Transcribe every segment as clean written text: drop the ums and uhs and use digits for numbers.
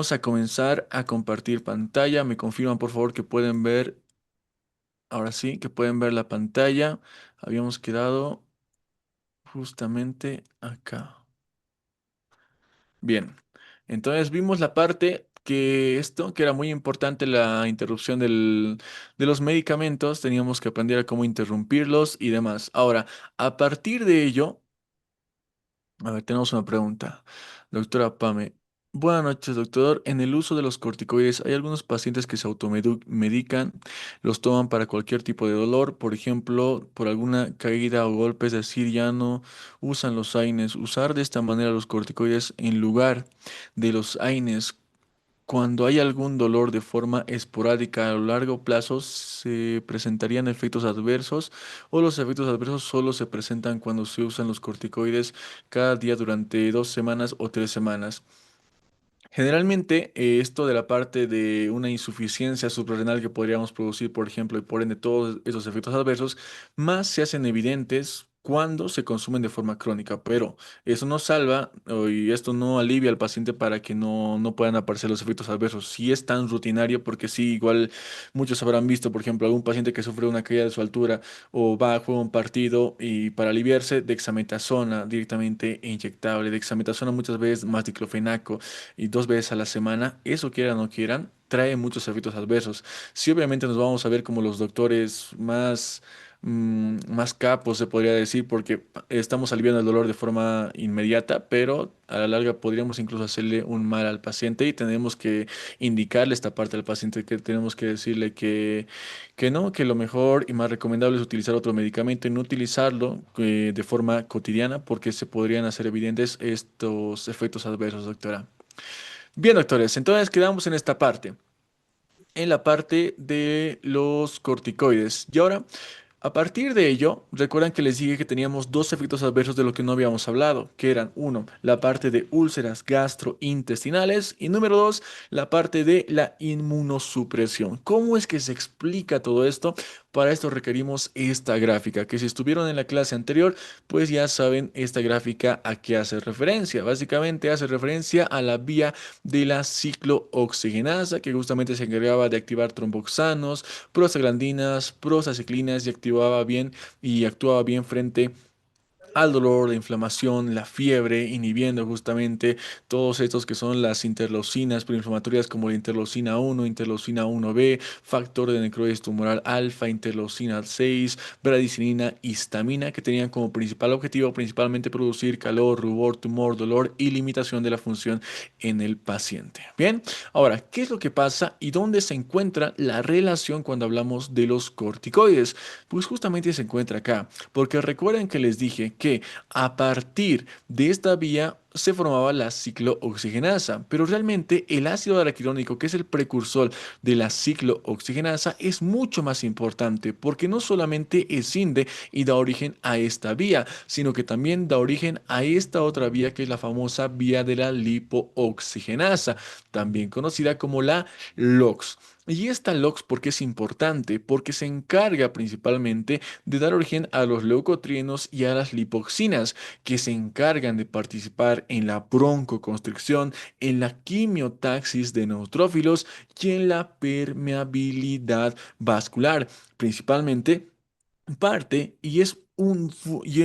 Vamos a comenzar a compartir pantalla. Me confirman por favor que pueden ver, ahora sí, que pueden ver la pantalla. Habíamos quedado justamente acá. Bien, entonces vimos la parte que era muy importante, la interrupción de los medicamentos. Teníamos que aprender a cómo interrumpirlos y demás. Ahora, a partir de ello, a ver, tenemos una pregunta. Doctora Pame. Buenas noches, doctor. En el uso de los corticoides, hay algunos pacientes que se automedican, los toman para cualquier tipo de dolor, por ejemplo, por alguna caída o golpe, es decir, ya no usan los AINES. Usar de esta manera los corticoides en lugar de los AINES cuando hay algún dolor de forma esporádica a lo largo plazo, se presentarían efectos adversos o los efectos adversos solo se presentan cuando se usan los corticoides cada día durante 2 semanas o 3 semanas. Generalmente, esto de la parte de una insuficiencia suprarrenal que podríamos producir, por ejemplo, y por ende todos esos efectos adversos, más se hacen evidentes cuando se consumen de forma crónica, pero eso no salva y esto no alivia al paciente para que no puedan aparecer los efectos adversos. Si es tan rutinario, porque sí, igual muchos habrán visto, por ejemplo, algún paciente que sufre una caída de su altura o va a jugar un partido y para aliviarse, dexametasona directamente inyectable, dexametasona muchas veces más diclofenaco y 2 veces a la semana, eso quieran o no quieran, trae muchos efectos adversos. Sí, obviamente nos vamos a ver como los doctores más capos, se podría decir, porque estamos aliviando el dolor de forma inmediata, pero a la larga podríamos incluso hacerle un mal al paciente y tenemos que indicarle esta parte al paciente, que tenemos que decirle que no, que lo mejor y más recomendable es utilizar otro medicamento y no utilizarlo de forma cotidiana porque se podrían hacer evidentes estos efectos adversos, doctora. Bien, doctores, entonces quedamos en esta parte, en la parte de los corticoides. Y ahora, a partir de ello, recuerdan que les dije que teníamos dos efectos adversos de lo que no habíamos hablado, que eran, uno, la parte de úlceras gastrointestinales y número dos, la parte de la inmunosupresión. ¿Cómo es que se explica todo esto? Para esto requerimos esta gráfica, que si estuvieron en la clase anterior, pues ya saben esta gráfica a qué hace referencia. Básicamente hace referencia a la vía de la ciclooxigenasa, que justamente se encargaba de activar tromboxanos, prostaglandinas, prostaciclinas y activaba bien y actuaba bien frente al dolor, la inflamación, la fiebre, inhibiendo justamente todos estos que son las interleucinas proinflamatorias como la interleucina 1, interleucina 1B, factor de necrosis tumoral alfa, interleucina 6, bradicinina, histamina, que tenían como principal objetivo principalmente producir calor, rubor, tumor, dolor y limitación de la función en el paciente. Bien, ahora, ¿qué es lo que pasa y dónde se encuentra la relación cuando hablamos de los corticoides? Pues justamente se encuentra acá, porque recuerden que les dije que a partir de esta vía se formaba la ciclooxigenasa, pero realmente el ácido araquirónico, que es el precursor de la ciclooxigenasa, es mucho más importante, porque no solamente escinde y da origen a esta vía, sino que también da origen a esta otra vía que es la famosa vía de la lipooxigenasa, también conocida como la LOX. Y esta LOX, ¿por qué es importante? Porque se encarga principalmente de dar origen a los leucotrienos y a las lipoxinas, que se encargan de participar en la broncoconstricción, en la quimiotaxis de neutrófilos y en la permeabilidad vascular, principalmente parte y es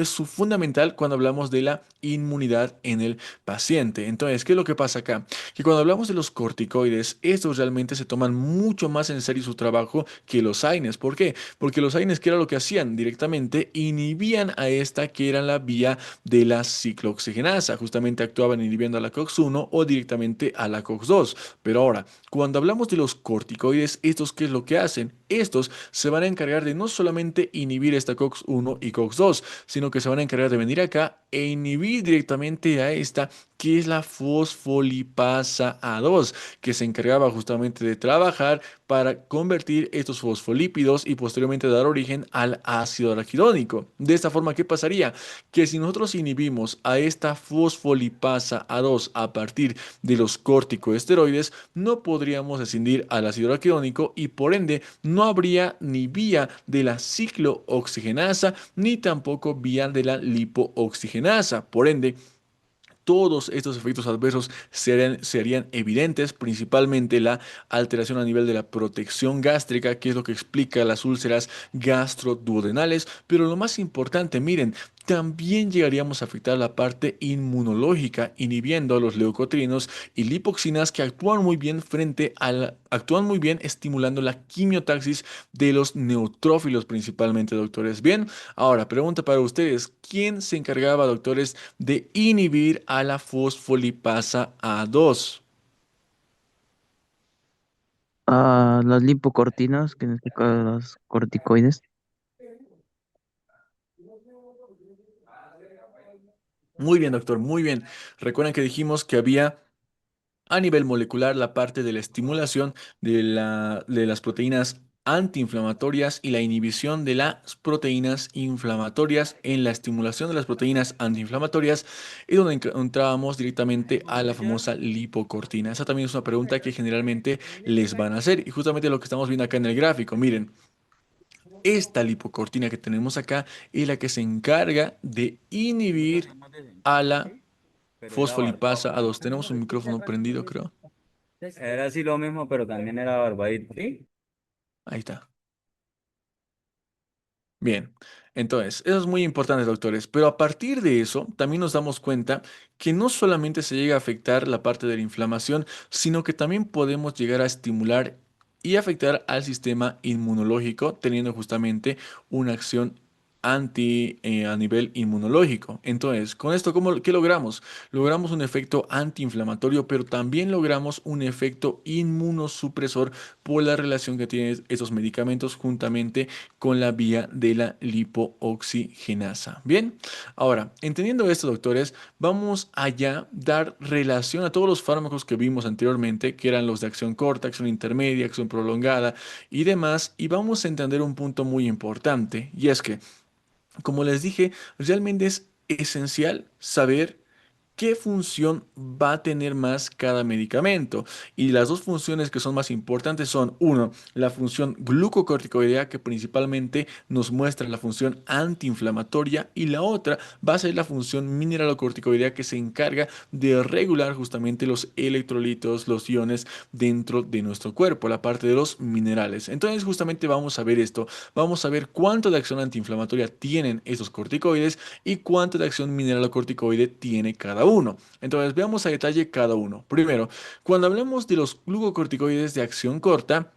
su fundamental cuando hablamos de la inmunidad en el paciente. Entonces, ¿qué es lo que pasa acá? Que cuando hablamos de los corticoides, estos realmente se toman mucho más en serio su trabajo que los AINES. ¿Por qué? Porque los AINES, ¿qué era lo que hacían? Directamente inhibían a esta que era la vía de la ciclooxigenasa. Justamente actuaban inhibiendo a la COX-1 o directamente a la COX-2. Pero ahora, cuando hablamos de los corticoides, ¿estos qué es lo que hacen? Estos se van a encargar de no solamente inhibir esta COX-1 y COX-2, sino que se van a encargar de venir acá e inhibir directamente a esta que es la fosfolipasa A2, que se encargaba justamente de trabajar para convertir estos fosfolípidos y posteriormente dar origen al ácido araquidónico. De esta forma, ¿qué pasaría? Que si nosotros inhibimos a esta fosfolipasa A2 a partir de los corticosteroides, no podríamos escindir al ácido araquidónico y por ende no habría ni vía de la ciclooxigenasa ni tampoco vía de la lipooxigenasa. Por ende, todos estos efectos adversos serían evidentes, principalmente la alteración a nivel de la protección gástrica, que es lo que explica las úlceras gastroduodenales, pero lo más importante, miren, también llegaríamos a afectar la parte inmunológica, inhibiendo a los leucotrinos y lipoxinas que actúan muy bien estimulando la quimiotaxis de los neutrófilos principalmente, doctores. Bien, ahora pregunta para ustedes, ¿quién se encargaba, doctores, de inhibir a la fosfolipasa A2? Las lipocortinas, que en este caso los corticoides. Muy bien, doctor, muy bien. Recuerden que dijimos que había a nivel molecular la parte de la estimulación de las proteínas antiinflamatorias y la inhibición de las proteínas inflamatorias. En la estimulación de las proteínas antiinflamatorias y donde entrábamos directamente a la famosa lipocortina. Esa también es una pregunta que generalmente les van a hacer y justamente lo que estamos viendo acá en el gráfico. Miren, esta lipocortina que tenemos acá es la que se encarga de inhibir a la Pero era fosfolipasa barbado. A2. Tenemos un micrófono prendido, creo. Era así lo mismo, pero también era barbadito. ¿Sí? Ahí está. Bien, entonces, eso es muy importante, doctores, pero a partir de eso también nos damos cuenta que no solamente se llega a afectar la parte de la inflamación, sino que también podemos llegar a estimular y afectar al sistema inmunológico, teniendo justamente una acción a nivel inmunológico. Entonces, con esto, ¿qué logramos? Logramos un efecto antiinflamatorio, pero también logramos un efecto inmunosupresor por la relación que tienen estos medicamentos juntamente con la vía de la lipooxigenasa. Bien, ahora, entendiendo esto, doctores, vamos allá dar relación a todos los fármacos que vimos anteriormente, que eran los de acción corta, acción intermedia, acción prolongada y demás, y vamos a entender un punto muy importante, y es que, como les dije, realmente es esencial saber qué función va a tener más cada medicamento. Y las dos funciones que son más importantes son, uno, la función glucocorticoidea, que principalmente nos muestra la función antiinflamatoria, y la otra va a ser la función mineralocorticoidea, que se encarga de regular justamente los electrolitos, los iones dentro de nuestro cuerpo, la parte de los minerales. Entonces, justamente vamos a ver esto. Vamos a ver cuánto de acción antiinflamatoria tienen estos corticoides y cuánto de acción mineralocorticoide tiene cada uno. Entonces veamos a detalle cada uno. Primero, cuando hablamos de los glucocorticoides de acción corta,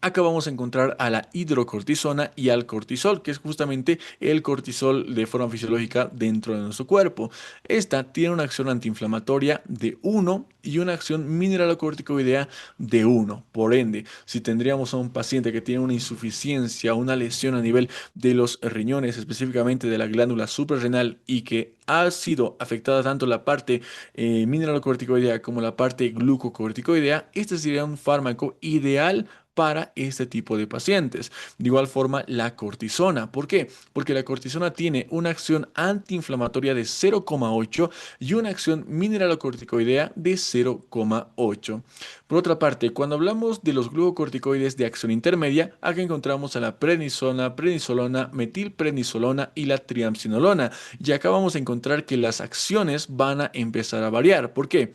acá vamos a encontrar a la hidrocortisona y al cortisol, que es justamente el cortisol de forma fisiológica dentro de nuestro cuerpo. Esta tiene una acción antiinflamatoria de 1 y una acción mineralocorticoidea de 1. Por ende, si tendríamos a un paciente que tiene una insuficiencia, una lesión a nivel de los riñones, específicamente de la glándula suprarrenal, y que ha sido afectada tanto la parte mineralocorticoidea como la parte glucocorticoidea, este sería un fármaco ideal para este tipo de pacientes. De igual forma, la cortisona. ¿Por qué? Porque la cortisona tiene una acción antiinflamatoria de 0,8 y una acción mineralocorticoidea de 0,8. Por otra parte, cuando hablamos de los glucocorticoides de acción intermedia, acá encontramos a la prednisona, prednisolona, metilprednisolona y la triamcinolona. Y acá vamos a encontrar que las acciones van a empezar a variar. ¿Por qué?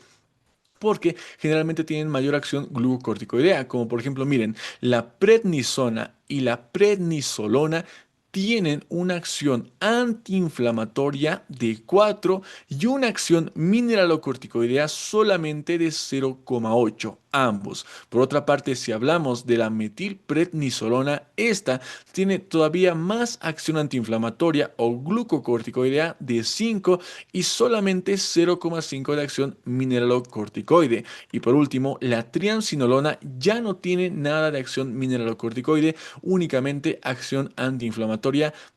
Porque generalmente tienen mayor acción glucocorticoidea, como por ejemplo, miren, la prednisona y la prednisolona tienen una acción antiinflamatoria de 4 y una acción mineralocorticoidea solamente de 0,8, ambos. Por otra parte, si hablamos de la metilprednisolona, esta tiene todavía más acción antiinflamatoria o glucocorticoidea de 5 y solamente 0,5 de acción mineralocorticoide. Y por último, la triamcinolona ya no tiene nada de acción mineralocorticoide, únicamente acción antiinflamatoria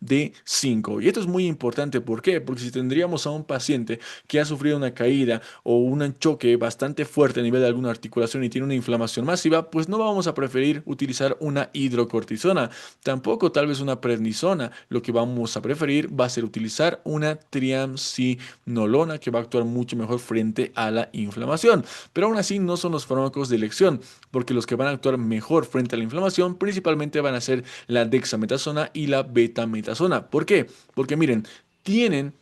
de 5. Y esto es muy importante, ¿por qué? Porque si tendríamos a un paciente que ha sufrido una caída o un choque bastante fuerte a nivel de alguna articulación y tiene una inflamación masiva, pues no vamos a preferir utilizar una hidrocortisona, tampoco tal vez una prednisona. Lo que vamos a preferir va a ser utilizar una triamcinolona, que va a actuar mucho mejor frente a la inflamación. Pero aún así no son los fármacos de elección, porque los que van a actuar mejor frente a la inflamación principalmente van a ser la dexametasona y la betametasona. ¿Por qué? Porque miren, tienen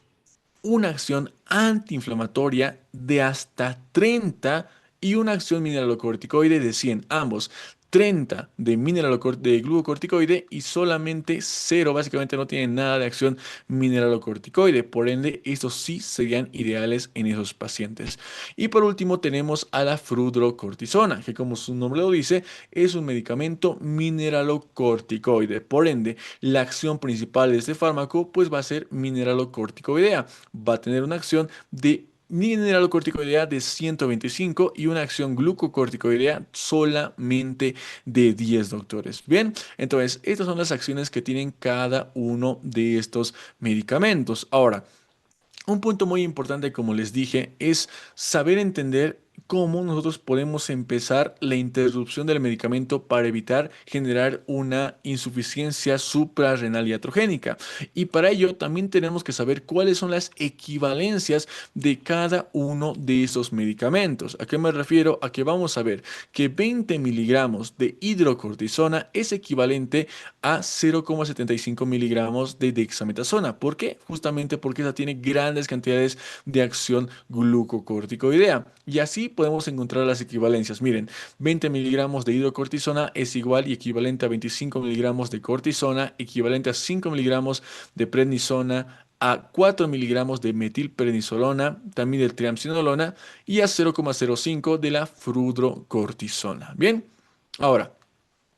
una acción antiinflamatoria de hasta 30 y una acción mineralocorticoide de 100, ambos. 30 de de glucocorticoide y solamente 0, básicamente no tienen nada de acción mineralocorticoide. Por ende, estos sí serían ideales en esos pacientes. Y por último tenemos a la fludrocortisona, que como su nombre lo dice, es un medicamento mineralocorticoide. Por ende, la acción principal de este fármaco pues va a ser mineralocorticoidea. Va a tener una acción de mineralocorticoidea de 125 y una acción glucocorticoidea solamente de 10 doctores. Bien, entonces estas son las acciones que tienen cada uno de estos medicamentos. Ahora, un punto muy importante, como les dije, es saber entender cómo nosotros podemos empezar la interrupción del medicamento para evitar generar una insuficiencia suprarrenal iatrogénica. Y para ello también tenemos que saber cuáles son las equivalencias de cada uno de esos medicamentos. ¿A qué me refiero? A que vamos a ver que 20 miligramos de hidrocortisona es equivalente a 0,75 miligramos de dexametasona. ¿Por qué? Justamente porque esa tiene grandes cantidades de acción glucocorticoidea. Y así podemos encontrar las equivalencias. Miren, 20 miligramos de hidrocortisona es igual y equivalente a 25 miligramos de cortisona, equivalente a 5 miligramos de prednisona, a 4 miligramos de metilprednisolona, también de triamcinolona y a 0,05 de la fludrocortisona. Bien, ahora.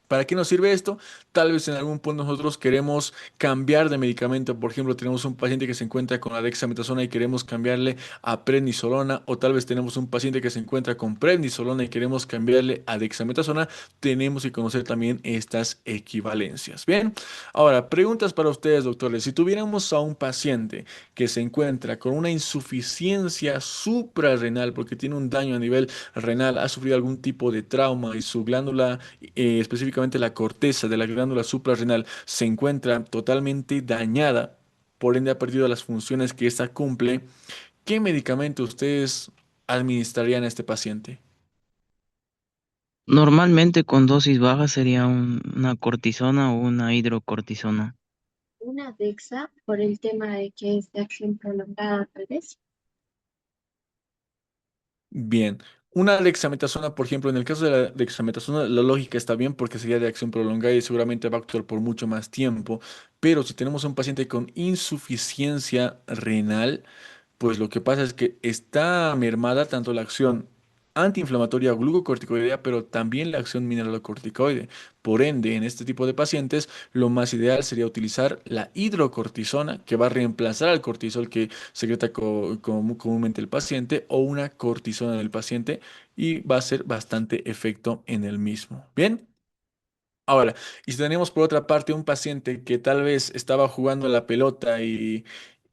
¿Para qué nos sirve esto? Tal vez en algún punto nosotros queremos cambiar de medicamento. Por ejemplo, tenemos un paciente que se encuentra con la dexametasona y queremos cambiarle a prednisolona. O tal vez tenemos un paciente que se encuentra con prednisolona y queremos cambiarle a dexametasona. Tenemos que conocer también estas equivalencias. Bien, ahora, preguntas para ustedes, doctores. Si tuviéramos a un paciente que se encuentra con una insuficiencia suprarrenal porque tiene un daño a nivel renal, ha sufrido algún tipo de trauma y su glándula específicamente la corteza de la glándula suprarrenal, se encuentra totalmente dañada, por ende ha perdido las funciones que ésta cumple, ¿qué medicamento ustedes administrarían a este paciente? Normalmente con dosis bajas sería una cortisona o una hidrocortisona. Una Dexa por el tema de que es de acción prolongada, tal vez. Bien. Una dexametasona, por ejemplo, en el caso de la dexametasona, la lógica está bien porque sería de acción prolongada y seguramente va a actuar por mucho más tiempo. Pero si tenemos un paciente con insuficiencia renal, pues lo que pasa es que está mermada tanto la acción antiinflamatoria glucocorticoidea, pero también la acción mineralocorticoide. Por ende, en este tipo de pacientes, lo más ideal sería utilizar la hidrocortisona, que va a reemplazar al cortisol que secreta comúnmente el paciente, o una cortisona del paciente, y va a ser bastante efecto en el mismo. Bien. Ahora, y si tenemos por otra parte un paciente que tal vez estaba jugando a la pelota y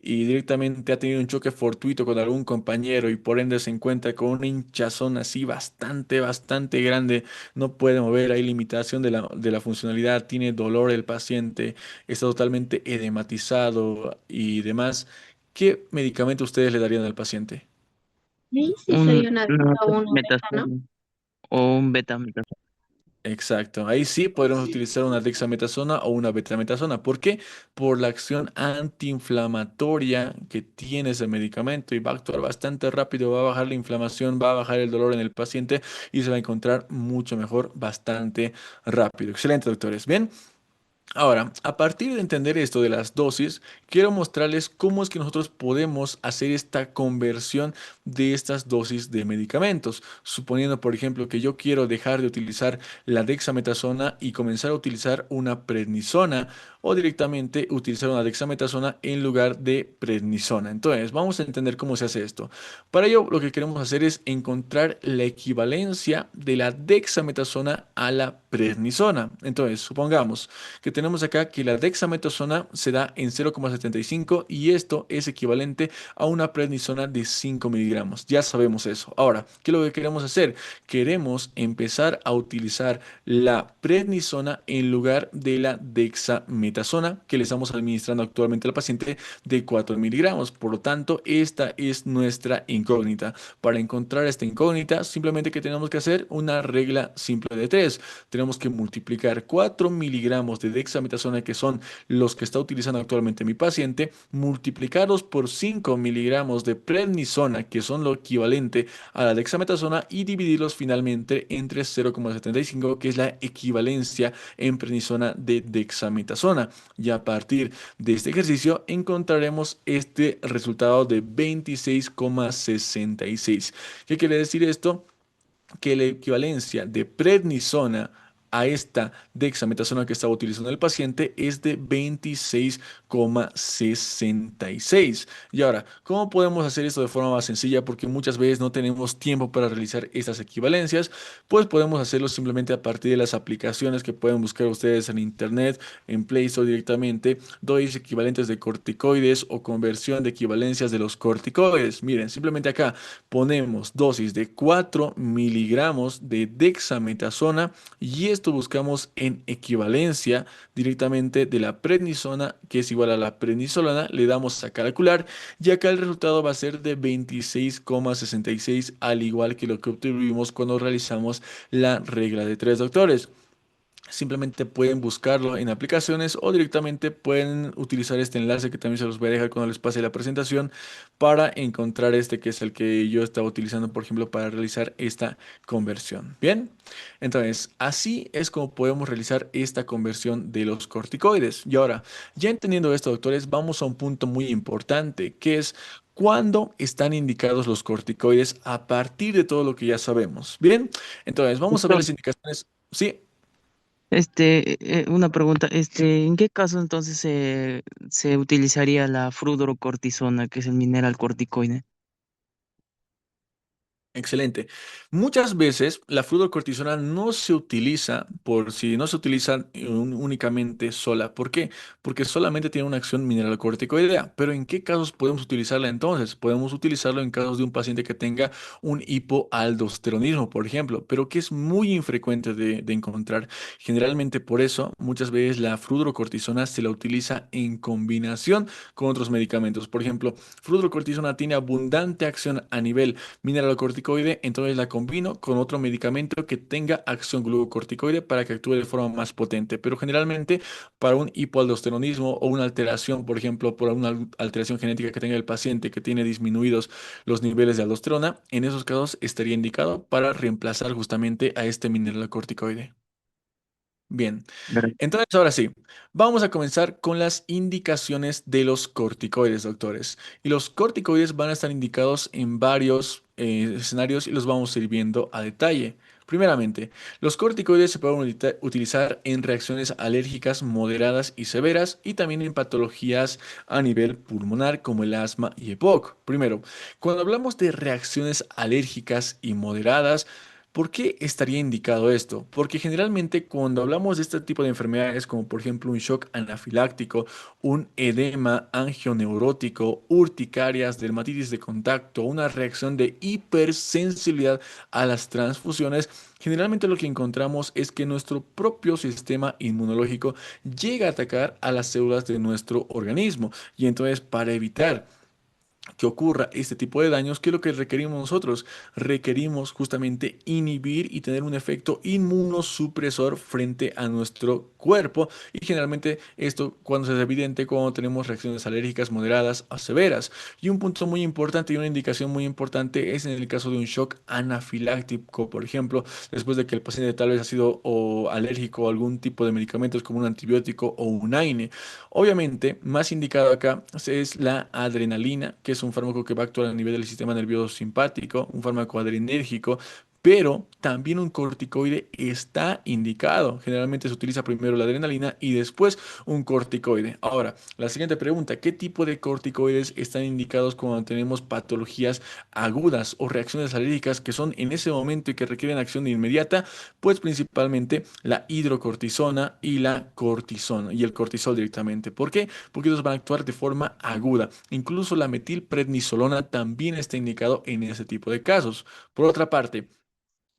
directamente ha tenido un choque fortuito con algún compañero y por ende se encuentra con una hinchazón así bastante grande, no puede mover, hay limitación de la funcionalidad, tiene dolor el paciente, está totalmente edematizado y demás, ¿qué medicamento ustedes le darían al paciente? Sí, sí, sería una Una Dexa o una Dexa, ¿no? metasona o un betametasona. Exacto, ahí sí podremos utilizar una dexametasona o una betametasona. ¿Por qué? Por la acción antiinflamatoria que tiene ese medicamento y va a actuar bastante rápido, va a bajar la inflamación, va a bajar el dolor en el paciente y se va a encontrar mucho mejor, bastante rápido. Excelente, doctores. Bien. Ahora, a partir de entender esto de las dosis, quiero mostrarles cómo es que nosotros podemos hacer esta conversión de estas dosis de medicamentos. Suponiendo, por ejemplo, que yo quiero dejar de utilizar la dexametasona y comenzar a utilizar una prednisona o directamente utilizar una dexametasona en lugar de prednisona. Entonces, vamos a entender cómo se hace esto. Para ello, lo que queremos hacer es encontrar la equivalencia de la dexametasona a la prednisona. Entonces, supongamos que tenemos acá que la dexametasona se da en 0,75 y esto es equivalente a una prednisona de 5 miligramos. Ya sabemos eso. Ahora, ¿qué es lo que queremos hacer? Queremos empezar a utilizar la prednisona en lugar de la dexametasona que le estamos administrando actualmente al paciente de 4 miligramos. Por lo tanto, esta es nuestra incógnita. Para encontrar esta incógnita, simplemente que tenemos que hacer una regla simple de 3. Tenemos que multiplicar 4 miligramos de dexametasona, que son los que está utilizando actualmente mi paciente, multiplicarlos por 5 miligramos de prednisona, que son lo equivalente a la dexametasona, y dividirlos finalmente entre 0,75, que es la equivalencia en prednisona de dexametasona. Y a partir de este ejercicio encontraremos este resultado de 26,66. ¿Qué quiere decir esto? Que la equivalencia de prednisona a esta dexametasona que estaba utilizando el paciente es de 26,66. Y ahora, ¿cómo podemos hacer esto de forma más sencilla? Porque muchas veces no tenemos tiempo para realizar estas equivalencias. Pues podemos hacerlo simplemente a partir de las aplicaciones que pueden buscar ustedes en internet, en Play Store directamente, dosis equivalentes de corticoides o conversión de equivalencias de los corticoides. Miren, simplemente acá ponemos dosis de 4 miligramos de dexametasona, y esto buscamos en equivalencia directamente de la prednisona, que es igual a la prednisolona. Le damos a calcular y acá el resultado va a ser de 26,66, al igual que lo que obtuvimos cuando realizamos la regla de tres doctores. Simplemente pueden buscarlo en aplicaciones o directamente pueden utilizar este enlace que también se los voy a dejar cuando les pase la presentación, para encontrar este, que es el que yo estaba utilizando, por ejemplo, para realizar esta conversión. Bien, entonces así es como podemos realizar esta conversión de los corticoides. Y ahora, ya entendiendo esto, doctores, vamos a un punto muy importante, que es cuándo están indicados los corticoides a partir de todo lo que ya sabemos. Bien, entonces vamos a ver Doctor, las indicaciones. Sí. una pregunta, ¿en qué caso entonces se utilizaría la fludrocortisona, que es el mineral corticoide? Excelente. Muchas veces la fluorocortisona no se utiliza por si no se utiliza únicamente sola. ¿Por qué? Porque solamente tiene una acción mineralocorticoidea. Pero ¿en qué casos podemos utilizarla entonces? Podemos utilizarlo en casos de un paciente que tenga un hipoaldosteronismo, por ejemplo, pero que es muy infrecuente de encontrar. Generalmente por eso muchas veces la fluorocortisona se la utiliza en combinación con otros medicamentos. Por ejemplo, fluorocortisona tiene abundante acción a nivel mineralocorticoide, entonces la combino con otro medicamento que tenga acción glucocorticoide para que actúe de forma más potente. Pero generalmente para un hipoaldosteronismo o una alteración, por ejemplo, por una alteración genética que tenga el paciente que tiene disminuidos los niveles de aldosterona, en esos casos estaría indicado para reemplazar justamente a este mineralocorticoide. Bien. Entonces, ahora sí, vamos a comenzar con las indicaciones de los corticoides, doctores. Y los corticoides van a estar indicados en varios escenarios y los vamos a ir viendo a detalle. Primeramente, los corticoides se pueden utilizar en reacciones alérgicas moderadas y severas, y también en patologías a nivel pulmonar como el asma y EPOC. Primero, cuando hablamos de reacciones alérgicas y moderadas, ¿por qué estaría indicado esto? Porque generalmente cuando hablamos de este tipo de enfermedades, como por ejemplo un shock anafiláctico, un edema angioneurótico, urticarias, dermatitis de contacto, una reacción de hipersensibilidad a las transfusiones, generalmente lo que encontramos es que nuestro propio sistema inmunológico llega a atacar a las células de nuestro organismo. Y entonces, para evitar que ocurra este tipo de daños, ¿qué es lo que requerimos nosotros? Requerimos justamente inhibir y tener un efecto inmunosupresor frente a nuestro cuerpo, y generalmente esto cuando se es evidente cuando tenemos reacciones alérgicas moderadas a severas. Y un punto muy importante y una indicación muy importante es en el caso de un shock anafiláctico, por ejemplo, después de que el paciente tal vez ha sido o alérgico a algún tipo de medicamentos como un antibiótico o un AINE. Obviamente, más indicado acá es la adrenalina, que es un fármaco que va a actuar a nivel del sistema nervioso simpático, un fármaco adrenérgico, pero también un corticoide está indicado. Generalmente se utiliza primero la adrenalina y después un corticoide. Ahora, la siguiente pregunta: ¿qué tipo de corticoides están indicados cuando tenemos patologías agudas o reacciones alérgicas que son en ese momento y que requieren acción inmediata? Pues principalmente la hidrocortisona y la cortisona y el cortisol directamente. ¿Por qué? Porque ellos van a actuar de forma aguda. Incluso la metilprednisolona también está indicado en ese tipo de casos. Por otra parte,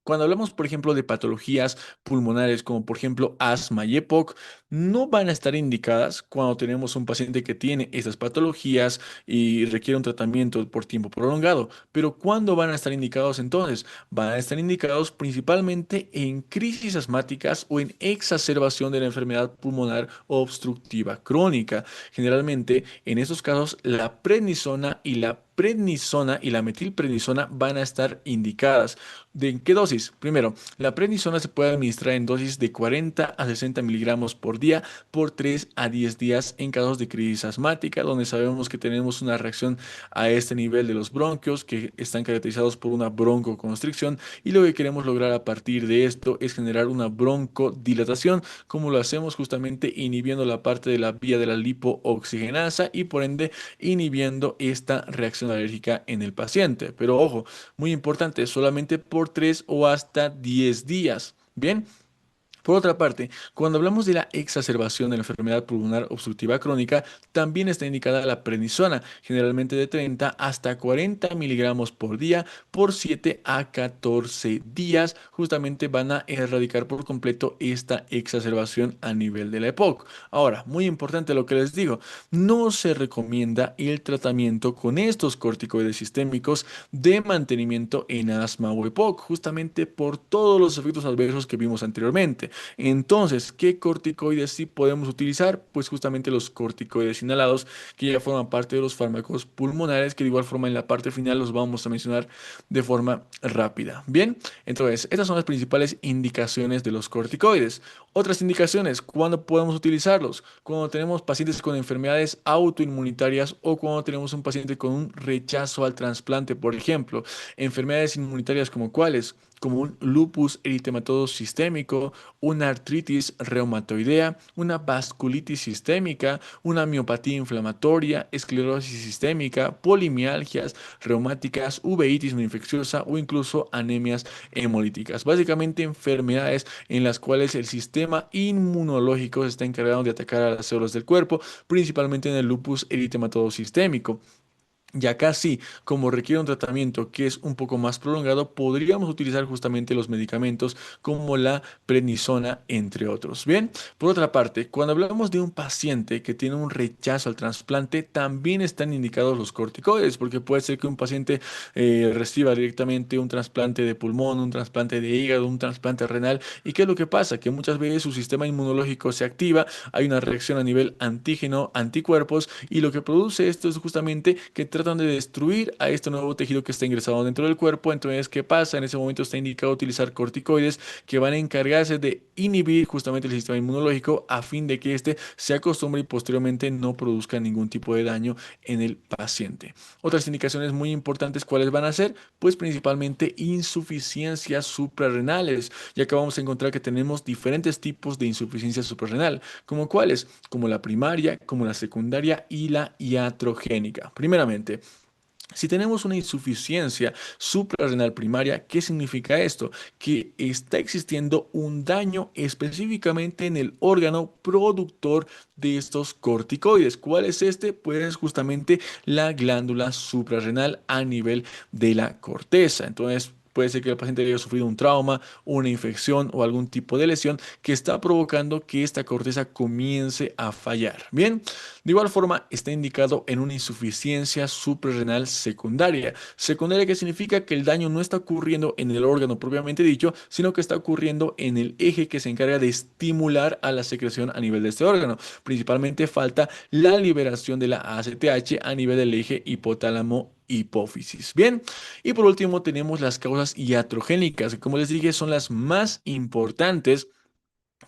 Cuando hablamos, por ejemplo, de patologías pulmonares como por ejemplo asma y EPOC, no van a estar indicadas cuando tenemos un paciente que tiene estas patologías y requiere un tratamiento por tiempo prolongado. Pero ¿cuándo van a estar indicados entonces? Van a estar indicados principalmente en crisis asmáticas o en exacerbación de la enfermedad pulmonar obstructiva crónica. Generalmente, en estos casos, la prednisona y la metilprednisona van a estar indicadas. ¿De en qué dosis? Primero, la prednisona se puede administrar en dosis de 40 a 60 miligramos por día por 3 a 10 días en casos de crisis asmática, donde sabemos que tenemos una reacción a este nivel de los bronquios que están caracterizados por una broncoconstricción y lo que queremos lograr a partir de esto es generar una broncodilatación, como lo hacemos justamente inhibiendo la parte de la vía de la lipooxigenasa y por ende inhibiendo esta reacción alérgica en el paciente. Pero ojo, muy importante, solamente por 3 o hasta 10 días. Bien. Por otra parte, cuando hablamos de la exacerbación de la enfermedad pulmonar obstructiva crónica, también está indicada la prednisona, generalmente de 30 hasta 40 miligramos por día por 7 a 14 días. Justamente van a erradicar por completo esta exacerbación a nivel de la EPOC. Ahora, muy importante lo que les digo, no se recomienda el tratamiento con estos corticoides sistémicos de mantenimiento en asma o EPOC, justamente por todos los efectos adversos que vimos anteriormente. Entonces, ¿qué corticoides sí podemos utilizar? Pues justamente los corticoides inhalados, que ya forman parte de los fármacos pulmonares, que de igual forma en la parte final los vamos a mencionar de forma rápida. Bien, entonces, estas son las principales indicaciones de los corticoides. Otras indicaciones, ¿cuándo podemos utilizarlos? Cuando tenemos pacientes con enfermedades autoinmunitarias o cuando tenemos un paciente con un rechazo al trasplante, por ejemplo. Enfermedades inmunitarias como cuáles, como un lupus eritematoso sistémico, una artritis reumatoidea, una vasculitis sistémica, una miopatía inflamatoria, esclerosis sistémica, polimialgias reumáticas, uveitis no infecciosa o incluso anemias hemolíticas. Básicamente enfermedades en las cuales el sistema inmunológico se está encargado de atacar a las células del cuerpo, principalmente en el lupus eritematoso sistémico. Y acá sí, como requiere un tratamiento que es un poco más prolongado, podríamos utilizar justamente los medicamentos como la prednisona, entre otros. Bien, por otra parte, cuando hablamos de un paciente que tiene un rechazo al trasplante, también están indicados los corticoides, porque puede ser que un paciente reciba directamente un trasplante de pulmón, un trasplante de hígado, un trasplante renal. ¿Y qué es lo que pasa? Que muchas veces su sistema inmunológico se activa, hay una reacción a nivel antígeno, anticuerpos, y lo que produce esto es justamente que tratan de destruir a este nuevo tejido que está ingresado dentro del cuerpo. Entonces, ¿qué pasa? En ese momento está indicado utilizar corticoides que van a encargarse de inhibir justamente el sistema inmunológico a fin de que éste se acostumbre y posteriormente no produzca ningún tipo de daño en el paciente. Otras indicaciones muy importantes, ¿cuáles van a ser? Pues principalmente insuficiencias suprarrenales, ya que vamos a encontrar que tenemos diferentes tipos de insuficiencia suprarrenal, como cuáles, como la primaria, como la secundaria y la iatrogénica. Primeramente, si tenemos una insuficiencia suprarrenal primaria, ¿qué significa esto? Que está existiendo un daño específicamente en el órgano productor de estos corticoides. ¿Cuál es este? Pues justamente la glándula suprarrenal a nivel de la corteza. Entonces, puede ser que el paciente haya sufrido un trauma, una infección o algún tipo de lesión que está provocando que esta corteza comience a fallar. Bien, de igual forma está indicado en una insuficiencia suprarrenal secundaria. Secundaria que significa que el daño no está ocurriendo en el órgano propiamente dicho, sino que está ocurriendo en el eje que se encarga de estimular a la secreción a nivel de este órgano. Principalmente falta la liberación de la ACTH a nivel del eje hipotálamo hipófisis. Bien, y por último tenemos las causas iatrogénicas, que como les dije son las más importantes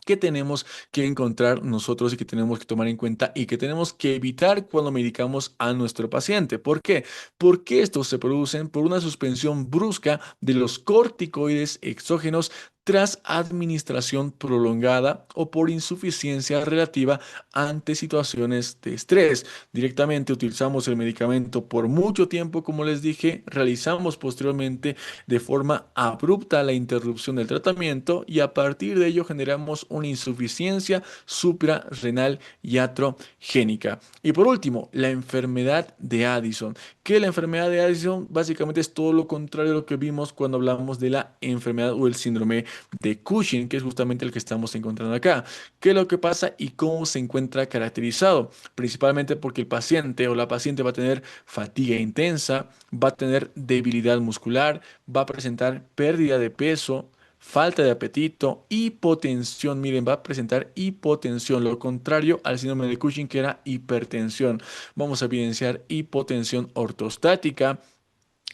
que tenemos que encontrar nosotros y que tenemos que tomar en cuenta y que tenemos que evitar cuando medicamos a nuestro paciente. ¿Por qué? Porque estos se producen por una suspensión brusca de los corticoides exógenos tras administración prolongada o por insuficiencia relativa ante situaciones de estrés. Directamente utilizamos el medicamento por mucho tiempo, como les dije, realizamos posteriormente de forma abrupta la interrupción del tratamiento y a partir de ello generamos una insuficiencia suprarrenal iatrogénica. Y por último, la enfermedad de Addison, que la enfermedad de Addison básicamente es todo lo contrario a lo que vimos cuando hablamos de la enfermedad o el síndrome de Cushing, que es justamente el que estamos encontrando acá. ¿Qué es lo que pasa y cómo se encuentra caracterizado? Principalmente porque el paciente o la paciente va a tener fatiga intensa, va a tener debilidad muscular, va a presentar pérdida de peso, falta de apetito, hipotensión. Miren, va a presentar hipotensión, lo contrario al síndrome de Cushing, que era hipertensión. Vamos a evidenciar hipotensión ortostática,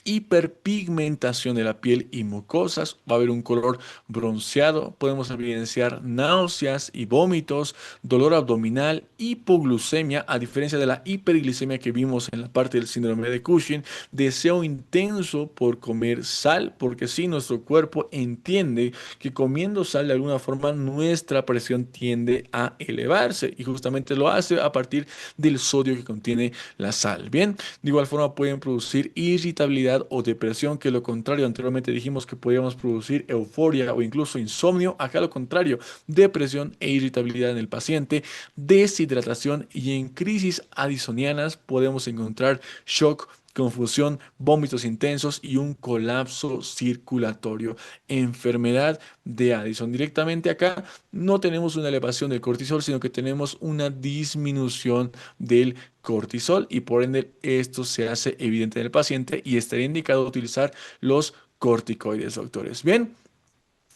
hiperpigmentación de la piel y mucosas, va a haber un color bronceado, podemos evidenciar náuseas y vómitos, dolor abdominal, hipoglucemia, a diferencia de la hiperglicemia que vimos en la parte del síndrome de Cushing, deseo intenso por comer sal, porque si nuestro cuerpo entiende que comiendo sal de alguna forma nuestra presión tiende a elevarse y justamente lo hace a partir del sodio que contiene la sal. Bien, de igual forma pueden producir irritabilidad o depresión, que lo contrario, anteriormente dijimos que podíamos producir euforia o incluso insomnio. Acá lo contrario, depresión e irritabilidad en el paciente, deshidratación y en crisis addisonianas podemos encontrar shock, confusión, vómitos intensos y un colapso circulatorio. Enfermedad de Addison. Directamente acá no tenemos una elevación del cortisol, sino que tenemos una disminución del cortisol y por ende esto se hace evidente en el paciente y estaría indicado utilizar los corticoides, doctores. Bien,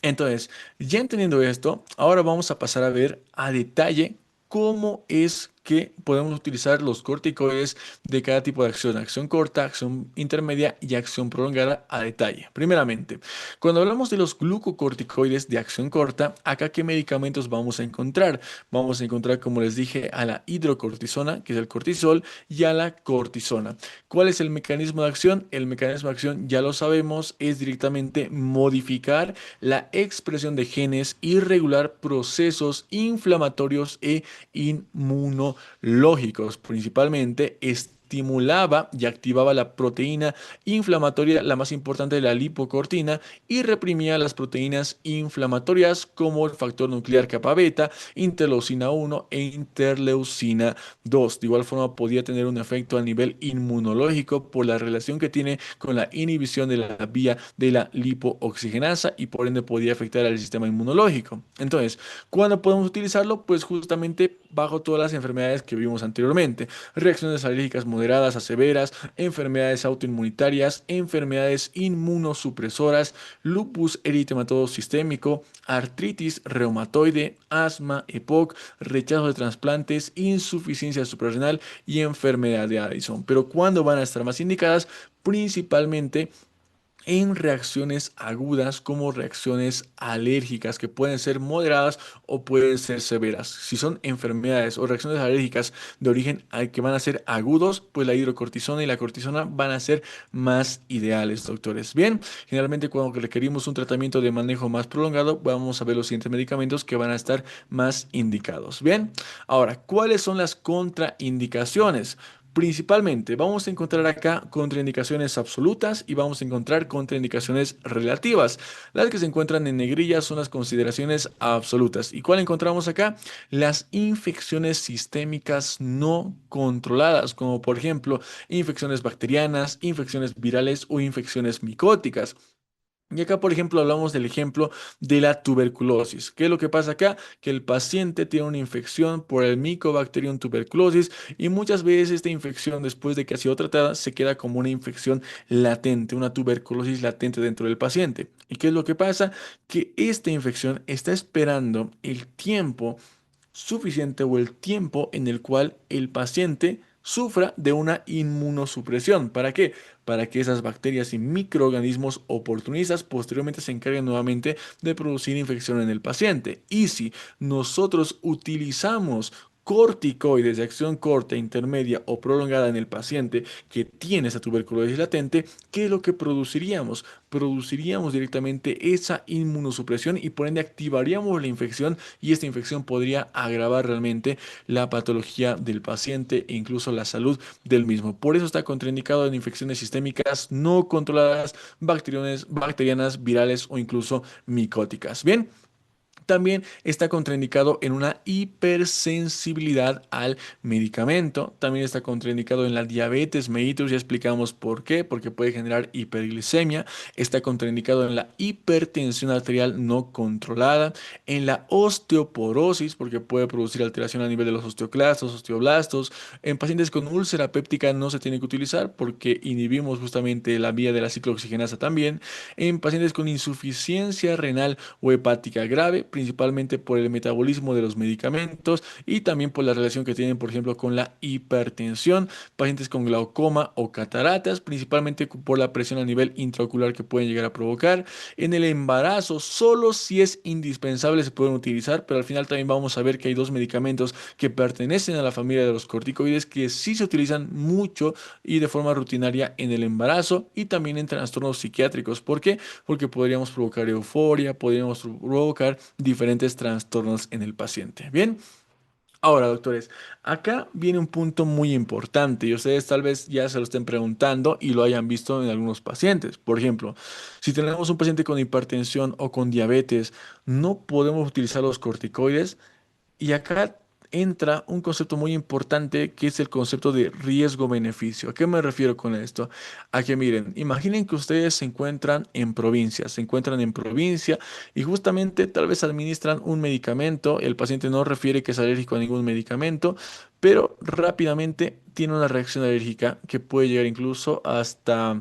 entonces, ya entendiendo esto, ahora vamos a pasar a ver a detalle cómo es que podemos utilizar los corticoides de cada tipo de acción, acción corta, acción intermedia y acción prolongada a detalle. Primeramente, cuando hablamos de los glucocorticoides de acción corta, acá qué medicamentos vamos a encontrar. Vamos a encontrar, como les dije, a la hidrocortisona, que es el cortisol, y a la cortisona. ¿Cuál es el mecanismo de acción? El mecanismo de acción, ya lo sabemos, es directamente modificar la expresión de genes y regular procesos inflamatorios e inmunológicos. Principalmente estimulaba y activaba la proteína inflamatoria, la más importante, la lipocortina, y reprimía las proteínas inflamatorias como el factor nuclear kappa beta, interleucina 1 e interleucina 2. De igual forma podía tener un efecto a nivel inmunológico por la relación que tiene con la inhibición de la vía de la lipooxigenasa y por ende podía afectar al sistema inmunológico. Entonces, ¿cuándo podemos utilizarlo? Pues justamente bajo todas las enfermedades que vimos anteriormente: reacciones alérgicas moderadas a severas, enfermedades autoinmunitarias, enfermedades inmunosupresoras, lupus eritematoso sistémico, artritis reumatoide, asma, EPOC, rechazo de trasplantes, insuficiencia suprarrenal y enfermedad de Addison. Pero ¿cuándo van a estar más indicadas? Principalmente en reacciones agudas como reacciones alérgicas que pueden ser moderadas o pueden ser severas. Si son enfermedades o reacciones alérgicas de origen que van a ser agudos, pues la hidrocortisona y la cortisona van a ser más ideales, doctores. Bien, generalmente cuando requerimos un tratamiento de manejo más prolongado, vamos a ver los siguientes medicamentos que van a estar más indicados. Bien, ahora, ¿cuáles son las contraindicaciones? Principalmente vamos a encontrar acá contraindicaciones absolutas y vamos a encontrar contraindicaciones relativas. Las que se encuentran en negrilla son las consideraciones absolutas. ¿Y cuál encontramos acá? Las infecciones sistémicas no controladas, como por ejemplo infecciones bacterianas, infecciones virales o infecciones micóticas. Y acá, por ejemplo, hablamos del ejemplo de la tuberculosis. ¿Qué es lo que pasa acá? Que el paciente tiene una infección por el Mycobacterium tuberculosis y muchas veces esta infección, después de que ha sido tratada, se queda como una infección latente, una tuberculosis latente dentro del paciente. ¿Y qué es lo que pasa? Que esta infección está esperando el tiempo suficiente o el tiempo en el cual el paciente sufra de una inmunosupresión. ¿Para qué? Para que esas bacterias y microorganismos oportunistas posteriormente se encarguen nuevamente de producir infección en el paciente. Y si nosotros utilizamos corticoides de acción corta, intermedia o prolongada en el paciente que tiene esa tuberculosis latente, ¿qué es lo que produciríamos? Produciríamos directamente esa inmunosupresión y por ende activaríamos la infección y esta infección podría agravar realmente la patología del paciente e incluso la salud del mismo. Por eso está contraindicado en infecciones sistémicas no controladas, bacterianas, virales o incluso micóticas. Bien. También está contraindicado en una hipersensibilidad al medicamento. También está contraindicado en la diabetes mellitus. Ya explicamos por qué, porque puede generar hiperglicemia. Está contraindicado en la hipertensión arterial no controlada, en la osteoporosis, porque puede producir alteración a nivel de los osteoclastos, osteoblastos. En pacientes con úlcera péptica no se tiene que utilizar porque inhibimos justamente la vía de la ciclooxigenasa también. En pacientes con insuficiencia renal o hepática grave, principalmente por el metabolismo de los medicamentos y también por la relación que tienen, por ejemplo, con la hipertensión, pacientes con glaucoma o cataratas, principalmente por la presión a nivel intraocular que pueden llegar a provocar. En el embarazo, solo si es indispensable se pueden utilizar, pero al final también vamos a ver que hay dos medicamentos que pertenecen a la familia de los corticoides que sí se utilizan mucho y de forma rutinaria en el embarazo y también en trastornos psiquiátricos. ¿Por qué? Porque podríamos provocar euforia, podríamos provocar diferentes trastornos en el paciente. Bien. Ahora, doctores, acá viene un punto muy importante y ustedes tal vez ya se lo estén preguntando y lo hayan visto en algunos pacientes. Por ejemplo, si tenemos un paciente con hipertensión o con diabetes, no podemos utilizar los corticoides. Y acá entra un concepto muy importante que es el concepto de riesgo-beneficio. ¿A qué me refiero con esto? A que miren, imaginen que ustedes se encuentran en provincia y justamente tal vez administran un medicamento, el paciente no refiere que es alérgico a ningún medicamento, pero rápidamente tiene una reacción alérgica que puede llegar incluso hasta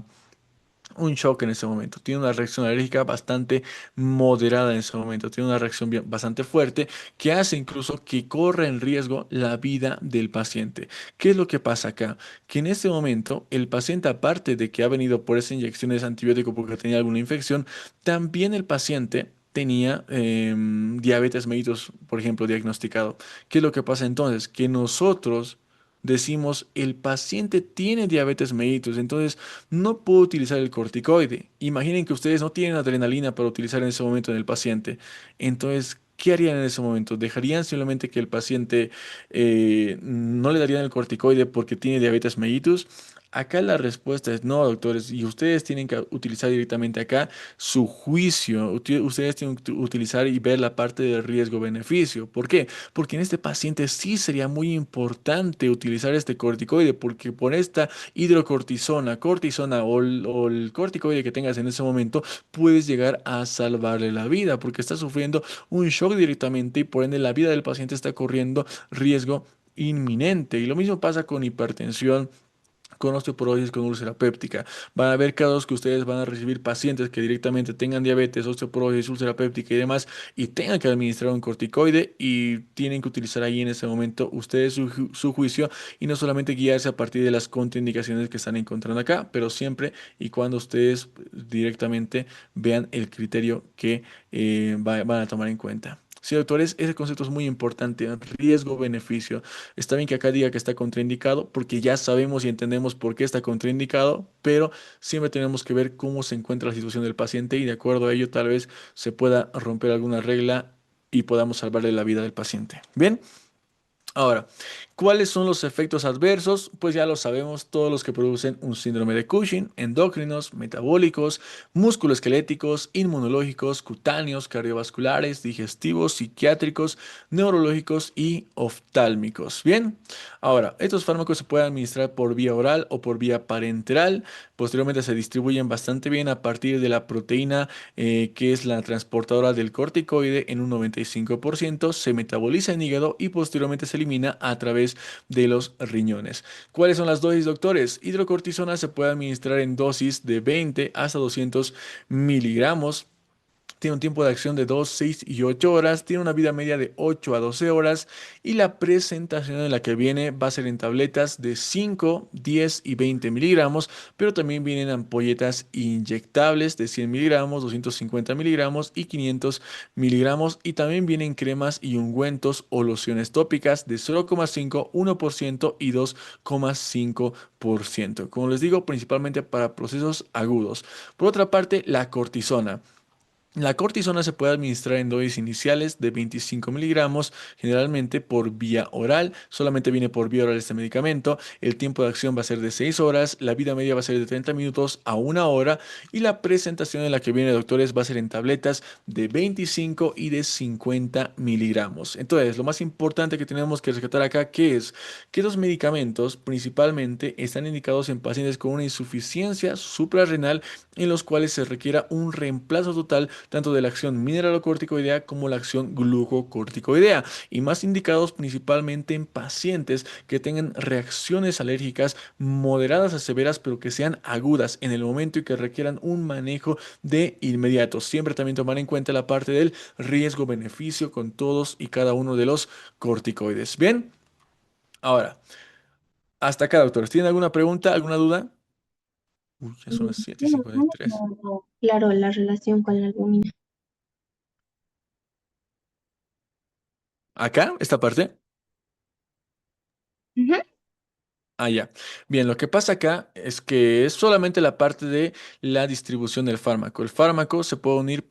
un shock en ese momento, tiene una reacción alérgica bastante moderada en ese momento, tiene una reacción bastante fuerte que hace incluso que corra en riesgo la vida del paciente. ¿Qué es lo que pasa acá? Que en este momento el paciente, aparte de que ha venido por esa inyección de ese antibiótico porque tenía alguna infección, también el paciente tenía diabetes mellitus, por ejemplo, diagnosticado. ¿Qué es lo que pasa entonces? Que nosotros decimos, el paciente tiene diabetes mellitus, entonces no puedo utilizar el corticoide. Imaginen que ustedes no tienen adrenalina para utilizar en ese momento en el paciente. Entonces, ¿qué harían en ese momento? ¿Dejarían simplemente que el paciente no le darían el corticoide porque tiene diabetes mellitus? Acá la respuesta es no, doctores, y ustedes tienen que utilizar directamente acá su juicio. Ustedes tienen que utilizar y ver la parte del riesgo-beneficio. ¿Por qué? Porque en este paciente sí sería muy importante utilizar este corticoide, porque por esta cortisona o el corticoide que tengas en ese momento, puedes llegar a salvarle la vida, porque está sufriendo un shock directamente y por ende la vida del paciente está corriendo riesgo inminente. Y lo mismo pasa con hipertensión, con osteoporosis, con úlcera péptica. Van a haber casos que ustedes van a recibir pacientes que directamente tengan diabetes, osteoporosis, úlcera péptica y demás, y tengan que administrar un corticoide y tienen que utilizar ahí en ese momento ustedes su juicio y no solamente guiarse a partir de las contraindicaciones que están encontrando acá, pero siempre y cuando ustedes directamente vean el criterio que van a tomar en cuenta. Sí, doctores, ese concepto es muy importante, riesgo-beneficio. Está bien que acá diga que está contraindicado, porque ya sabemos y entendemos por qué está contraindicado, pero siempre tenemos que ver cómo se encuentra la situación del paciente y de acuerdo a ello tal vez se pueda romper alguna regla y podamos salvarle la vida del paciente. Bien. Ahora, ¿cuáles son los efectos adversos? Pues ya lo sabemos, todos los que producen un síndrome de Cushing, endocrinos, metabólicos, musculoesqueléticos, inmunológicos, cutáneos, cardiovasculares, digestivos, psiquiátricos, neurológicos y oftálmicos. Bien, ahora, estos fármacos se pueden administrar por vía oral o por vía parenteral. Posteriormente se distribuyen bastante bien a partir de la proteína que es la transportadora del corticoide en un 95%, se metaboliza en hígado y posteriormente se elimina a través de los riñones. ¿Cuáles son las dosis, doctores? Hidrocortisona se puede administrar en dosis de 20 hasta 200 miligramos. tiene un tiempo de acción de 2, 6 y 8 horas, tiene una vida media de 8 a 12 horas y la presentación en la que viene va a ser en tabletas de 5, 10 y 20 miligramos, pero también vienen ampolletas inyectables de 100 miligramos, 250 miligramos y 500 miligramos y también vienen cremas y ungüentos o lociones tópicas de 0,5, 1% y 2,5%. Como les digo, principalmente para procesos agudos. Por otra parte, la cortisona. La cortisona se puede administrar en dosis iniciales de 25 miligramos, generalmente por vía oral. Solamente viene por vía oral este medicamento. El tiempo de acción va a ser de 6 horas, la vida media va a ser de 30 minutos a 1 hora y la presentación en la que viene, doctores, va a ser en tabletas de 25 y de 50 miligramos. Entonces, lo más importante que tenemos que rescatar acá, ¿qué es? Que los medicamentos principalmente están indicados en pacientes con una insuficiencia suprarrenal en los cuales se requiera un reemplazo total tanto de la acción mineralocorticoidea como la acción glucocorticoidea y más indicados principalmente en pacientes que tengan reacciones alérgicas moderadas a severas pero que sean agudas en el momento y que requieran un manejo de inmediato. Siempre también tomar en cuenta la parte del riesgo-beneficio con todos y cada uno de los corticoides. Bien, ahora, hasta acá, doctores. ¿Tienen alguna pregunta, alguna duda? Uy, ya son las siete y No, cincuenta no y me tres. quedó claro la relación con la albúmina. Acá, esta parte. Ujú. Ah, ya. Bien, lo que pasa acá es que es solamente la parte de la distribución del fármaco. El fármaco se puede unir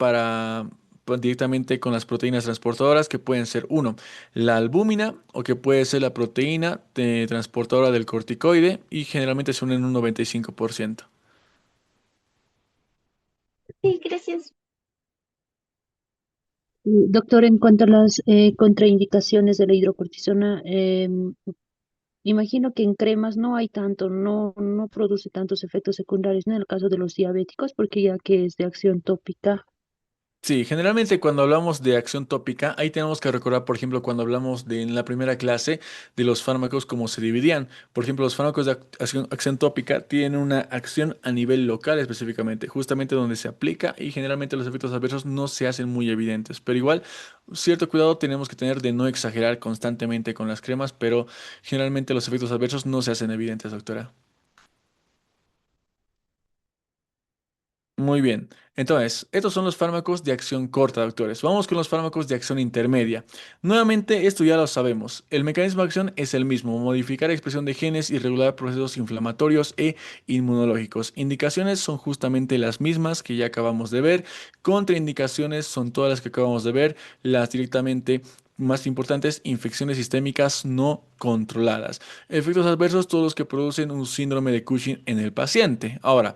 directamente con las proteínas transportadoras que pueden ser uno, la albúmina o que puede ser la proteína transportadora del corticoide y generalmente se unen en un 95%. Sí, gracias. Doctor, en cuanto a las contraindicaciones de la hidrocortisona, imagino que en cremas no hay tanto, no produce tantos efectos secundarios, ¿no? En el caso de los diabéticos, porque ya que es de acción tópica. Sí, generalmente cuando hablamos de acción tópica, ahí tenemos que recordar, por ejemplo, cuando hablamos de en la primera clase de los fármacos, cómo se dividían. Por ejemplo, los fármacos de acción tópica tienen una acción a nivel local específicamente, justamente donde se aplica y generalmente los efectos adversos no se hacen muy evidentes. Pero igual, cierto cuidado tenemos que tener de no exagerar constantemente con las cremas, pero generalmente los efectos adversos no se hacen evidentes, doctora. Muy bien. Entonces, estos son los fármacos de acción corta, doctores. Vamos con los fármacos de acción intermedia. Nuevamente, esto ya lo sabemos. El mecanismo de acción es el mismo, modificar la expresión de genes y regular procesos inflamatorios e inmunológicos. Indicaciones son justamente las mismas que ya acabamos de ver. Contraindicaciones son todas las que acabamos de ver. Las directamente más importantes, infecciones sistémicas no controladas. Efectos adversos, todos los que producen un síndrome de Cushing en el paciente. Ahora,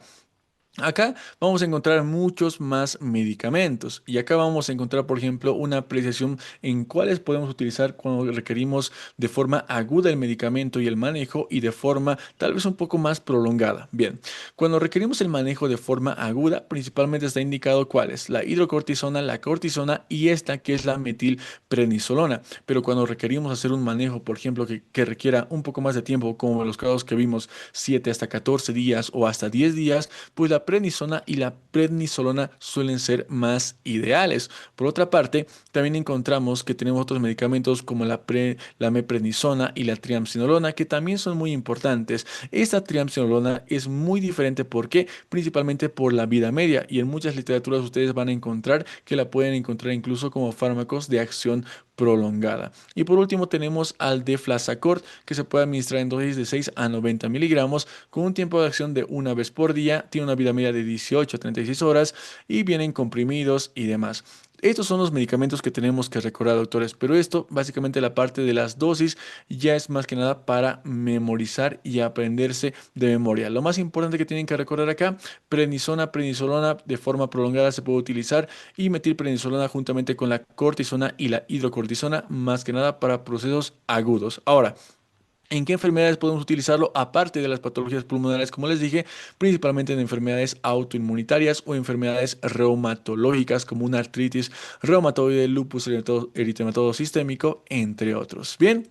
acá vamos a encontrar muchos más medicamentos y acá vamos a encontrar, por ejemplo, una apreciación en cuáles podemos utilizar cuando requerimos de forma aguda el medicamento y el manejo y de forma tal vez un poco más prolongada. Bien, cuando requerimos el manejo de forma aguda, principalmente está indicado cuáles, la hidrocortisona, la cortisona y esta que es la metilprednisolona. Pero cuando requerimos hacer un manejo, por ejemplo, que requiera un poco más de tiempo, como en los casos que vimos, 7 hasta 14 días o hasta 10 días, pues la prednisona y la prednisolona suelen ser más ideales. Por otra parte, también encontramos que tenemos otros medicamentos como la meprednisona y la triamcinolona que también son muy importantes. Esta triamcinolona es muy diferente, ¿por qué? Principalmente por la vida media y en muchas literaturas ustedes van a encontrar que la pueden encontrar incluso como fármacos de acción prolongada. Y por último tenemos al deflazacort que se puede administrar en dosis de 6 a 90 miligramos con un tiempo de acción de una vez por día, tiene una vida media de 18 a 36 horas y vienen comprimidos y demás. Estos son los medicamentos que tenemos que recordar, doctores, pero esto, básicamente la parte de las dosis, ya es más que nada para memorizar y aprenderse de memoria. Lo más importante que tienen que recordar acá, prednisona, prednisolona de forma prolongada se puede utilizar y metilprednisolona juntamente con la cortisona y la hidrocortisona, más que nada para procesos agudos. Ahora, ¿en qué enfermedades podemos utilizarlo? Aparte de las patologías pulmonares, como les dije, principalmente en enfermedades autoinmunitarias o enfermedades reumatológicas como una artritis reumatoide, lupus eritematoso sistémico, entre otros. Bien,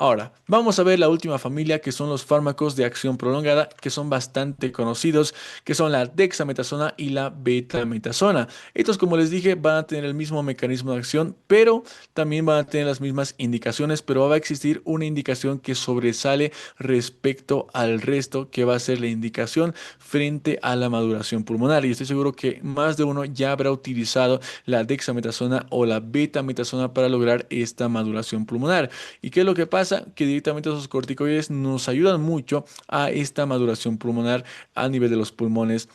Ahora, vamos a ver la última familia que son los fármacos de acción prolongada, que son bastante conocidos, que son la dexametasona y la betametasona. Estos, como les dije, van a tener el mismo mecanismo de acción, pero también van a tener las mismas indicaciones, pero va a existir una indicación que sobresale respecto al resto, que va a ser la indicación frente a la maduración pulmonar. Y estoy seguro que más de uno ya habrá utilizado la dexametasona o la betametasona para lograr esta maduración pulmonar. ¿Y qué es lo que pasa? Que directamente esos corticoides nos ayudan mucho a esta maduración pulmonar a nivel de los pulmones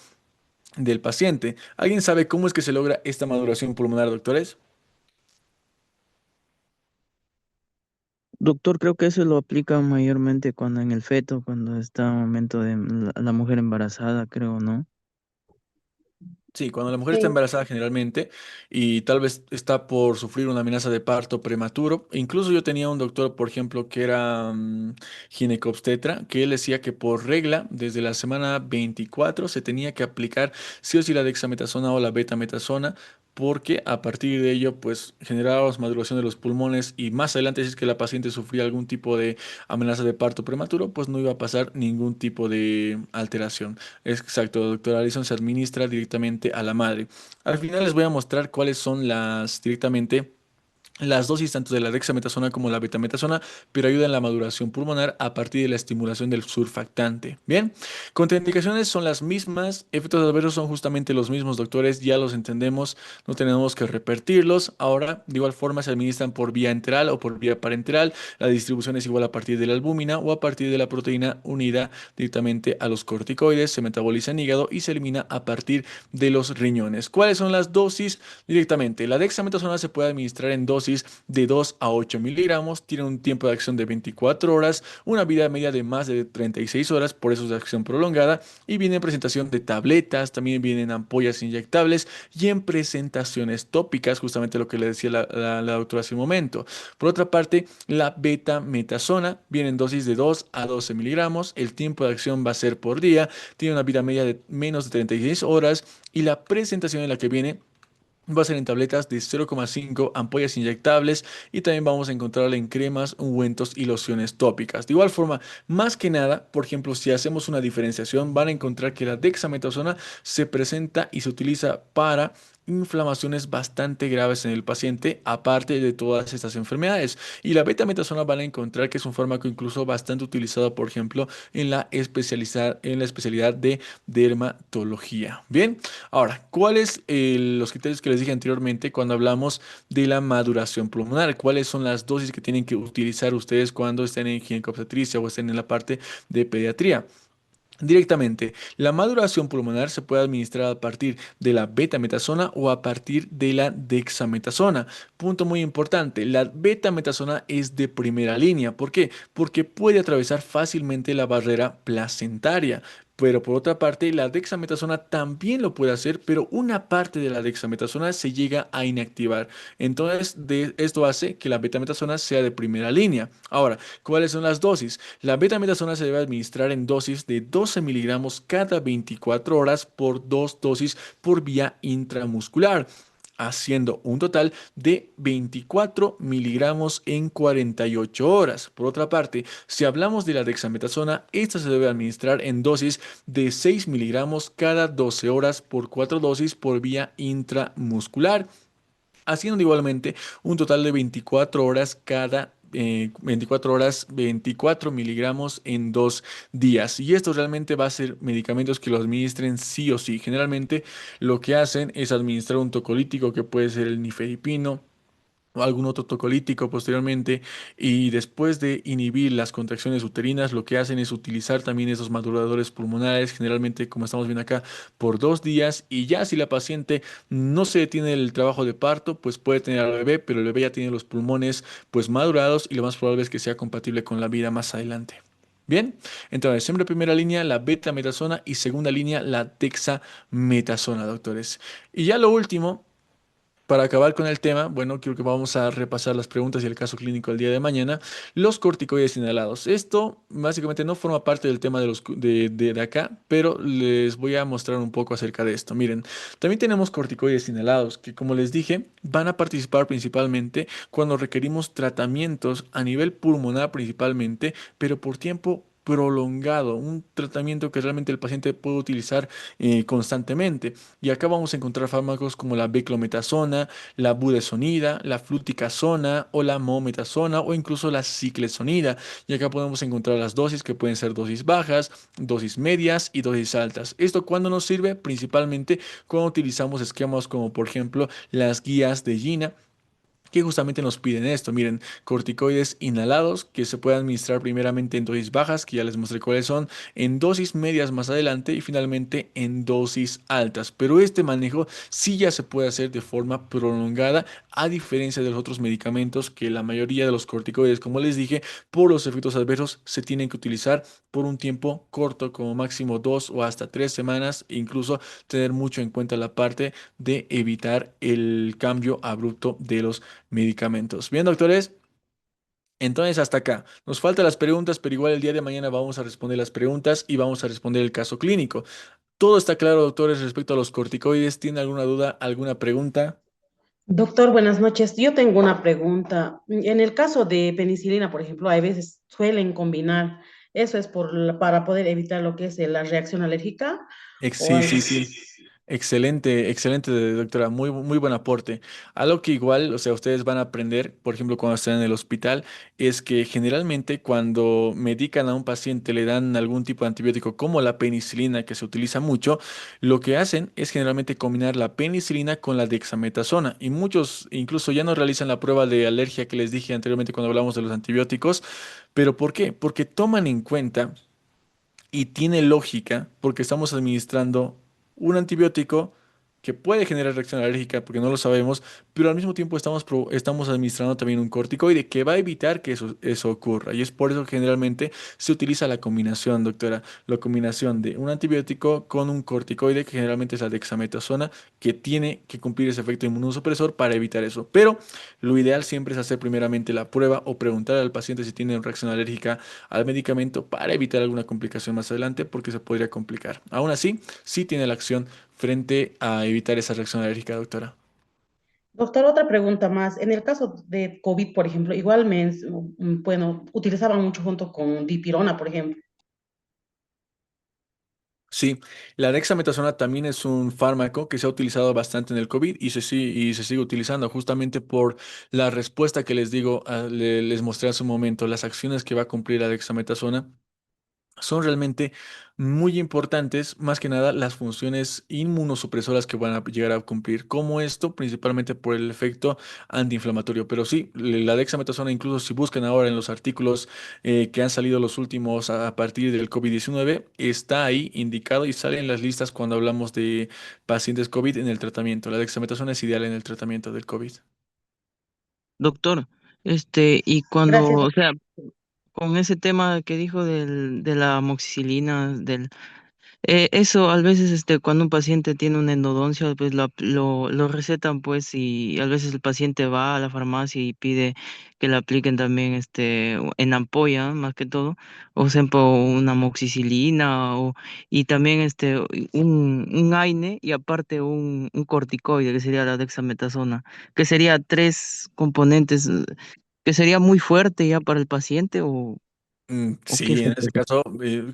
del paciente. ¿Alguien sabe cómo es que se logra esta maduración pulmonar, doctores? Doctor, creo que eso lo aplica mayormente cuando en el feto, cuando está en momento de la mujer embarazada, creo, ¿no? Sí, cuando la mujer está Sí, embarazada generalmente y tal vez está por sufrir una amenaza de parto prematuro. Incluso yo tenía un doctor, por ejemplo, que era ginecobstetra, que él decía que por regla, desde la semana 24 se tenía que aplicar sí o sí la dexametasona o la betametasona, porque a partir de ello, pues generábamos maduración de los pulmones y más adelante, si es que la paciente sufría algún tipo de amenaza de parto prematuro, pues no iba a pasar ningún tipo de alteración. Exacto, doctor Alison se administra directamente a la madre. Al final les voy a mostrar cuáles son las directamente las dosis tanto de la dexametasona como la betametasona, pero ayudan en la maduración pulmonar a partir de la estimulación del surfactante. Bien, contraindicaciones son las mismas, efectos adversos son justamente los mismos, doctores, ya los entendemos, no tenemos que repetirlos. Ahora, de igual forma, se administran por vía enteral o por vía parenteral. La distribución es igual a partir de la albúmina o a partir de la proteína unida directamente a los corticoides, se metaboliza en hígado y se elimina a partir de los riñones. ¿Cuáles son las dosis? Directamente, la dexametasona se puede administrar en dosis de 2 a 8 miligramos, tiene un tiempo de acción de 24 horas, una vida media de más de 36 horas, por eso es de acción prolongada, y viene en presentación de tabletas, también vienen ampollas inyectables y en presentaciones tópicas, justamente lo que le decía la doctora hace un momento. Por otra parte, la betametasona viene en dosis de 2 a 12 miligramos, el tiempo de acción va a ser por día, tiene una vida media de menos de 36 horas y la presentación en la que viene va a ser en tabletas de 0,5 ampollas inyectables y también vamos a encontrarla en cremas, ungüentos y lociones tópicas. De igual forma, más que nada, por ejemplo, si hacemos una diferenciación, van a encontrar que la dexametasona se presenta y se utiliza para inflamaciones bastante graves en el paciente, aparte de todas estas enfermedades. Y la betametasona van a encontrar que es un fármaco incluso bastante utilizado, por ejemplo, en la especialidad de dermatología. Bien. Ahora, ¿cuáles los criterios que les dije anteriormente cuando hablamos de la maduración pulmonar? ¿Cuáles son las dosis que tienen que utilizar ustedes cuando estén en ginecobstetricia o estén en la parte de pediatría? Directamente, la maduración pulmonar se puede administrar a partir de la betametasona o a partir de la dexametasona. Punto muy importante, la betametasona es de primera línea. ¿Por qué? Porque puede atravesar fácilmente la barrera placentaria. Pero por otra parte, la dexametasona también lo puede hacer, pero una parte de la dexametasona se llega a inactivar. Entonces, esto hace que la betametasona sea de primera línea. Ahora, ¿cuáles son las dosis? La betametasona se debe administrar en dosis de 12 miligramos cada 24 horas por dos dosis por vía intramuscular, haciendo un total de 24 miligramos en 48 horas. Por otra parte, si hablamos de la dexametasona, esta se debe administrar en dosis de 6 miligramos cada 12 horas por 4 dosis por vía intramuscular, haciendo igualmente un total de 24 horas cada 24 horas, 24 miligramos en 2 días. Y esto realmente va a ser medicamentos que los administren sí o sí. Generalmente lo que hacen es administrar un tocolítico que puede ser el nifedipino o algún otro tocolítico posteriormente, y después de inhibir las contracciones uterinas lo que hacen es utilizar también esos maduradores pulmonares, generalmente como estamos viendo acá, por 2 días, y ya si la paciente no se detiene el trabajo de parto, pues puede tener al bebé, pero el bebé ya tiene los pulmones pues madurados y lo más probable es que sea compatible con la vida más adelante. Bien, entonces siempre primera línea la betametasona y segunda línea la dexametasona, doctores. Y ya lo último, para acabar con el tema, bueno, creo que vamos a repasar las preguntas y el caso clínico el día de mañana. Los corticoides inhalados. Esto básicamente no forma parte del tema de de acá, pero les voy a mostrar un poco acerca de esto. Miren, también tenemos corticoides inhalados, que como les dije, van a participar principalmente cuando requerimos tratamientos a nivel pulmonar principalmente, pero por tiempo prolongado, un tratamiento que realmente el paciente puede utilizar constantemente. Y acá vamos a encontrar fármacos como la beclometasona, la budesonida, la fluticasona o la mometasona o incluso la ciclesonida. Y acá podemos encontrar las dosis que pueden ser dosis bajas, dosis medias y dosis altas. ¿Esto cuándo nos sirve? Principalmente cuando utilizamos esquemas como por ejemplo las guías de Gina que justamente nos piden esto. Miren, corticoides inhalados que se pueden administrar primeramente en dosis bajas, que ya les mostré cuáles son, en dosis medias más adelante y finalmente en dosis altas. Pero este manejo sí ya se puede hacer de forma prolongada, a diferencia de los otros medicamentos que la mayoría de los corticoides, como les dije, por los efectos adversos se tienen que utilizar por un tiempo corto, como máximo 2 o hasta 3 semanas, e incluso tener mucho en cuenta la parte de evitar el cambio abrupto de los medicamentos. Bien, doctores, entonces hasta acá. Nos faltan las preguntas, pero igual el día de mañana vamos a responder las preguntas y vamos a responder el caso clínico. Todo está claro, doctores, respecto a los corticoides. ¿Tiene alguna duda, alguna pregunta? Doctor, buenas noches. Yo tengo una pregunta. En el caso de penicilina, por ejemplo, hay veces suelen combinar. ¿Eso es para poder evitar lo que es la reacción alérgica o Sí, algo sí, así? sí. Excelente, excelente, doctora. Muy, muy buen aporte. Algo que igual, o sea, ustedes van a aprender, por ejemplo, cuando estén en el hospital, es que generalmente cuando medican a un paciente, le dan algún tipo de antibiótico como la penicilina, que se utiliza mucho, lo que hacen es generalmente combinar la penicilina con la dexametasona. Y muchos incluso ya no realizan la prueba de alergia que les dije anteriormente cuando hablamos de los antibióticos. ¿Pero por qué? Porque toman en cuenta y tiene lógica porque estamos administrando un antibiótico que puede generar reacción alérgica porque no lo sabemos, pero al mismo tiempo estamos administrando también un corticoide que va a evitar que eso ocurra. Y es por eso que generalmente se utiliza la combinación, doctora, la combinación de un antibiótico con un corticoide, que generalmente es la dexametasona, que tiene que cumplir ese efecto inmunosupresor para evitar eso. Pero lo ideal siempre es hacer primeramente la prueba o preguntar al paciente si tiene reacción alérgica al medicamento para evitar alguna complicación más adelante porque se podría complicar. Aún así, sí tiene la acción frente a evitar esa reacción alérgica, doctora. Doctor, otra pregunta más. En el caso de COVID, por ejemplo, igual bueno, utilizaban mucho junto con dipirona, por ejemplo. Sí, la dexametasona también es un fármaco que se ha utilizado bastante en el COVID y se sigue utilizando justamente por la respuesta que les digo, les mostré hace un momento, las acciones que va a cumplir la dexametasona son realmente muy importantes, más que nada las funciones inmunosupresoras que van a llegar a cumplir, como esto, principalmente por el efecto antiinflamatorio. Pero sí, la dexametasona, incluso si buscan ahora en los artículos que han salido los últimos a partir del COVID-19, está ahí indicado y sale en las listas cuando hablamos de pacientes COVID en el tratamiento. La dexametasona es ideal en el tratamiento del COVID. Doctor, y cuando, Gracias. o sea, con ese tema que dijo de la amoxicilina, eso a veces cuando un paciente tiene una endodoncia, pues lo recetan pues y a veces el paciente va a la farmacia y pide que le apliquen también en ampolla más que todo, o sea, una amoxicilina y también un AINE y aparte un corticoide que sería la dexametasona, que sería tres componentes, que sería muy fuerte ya para el paciente o qué Sí, se en ese puede. caso,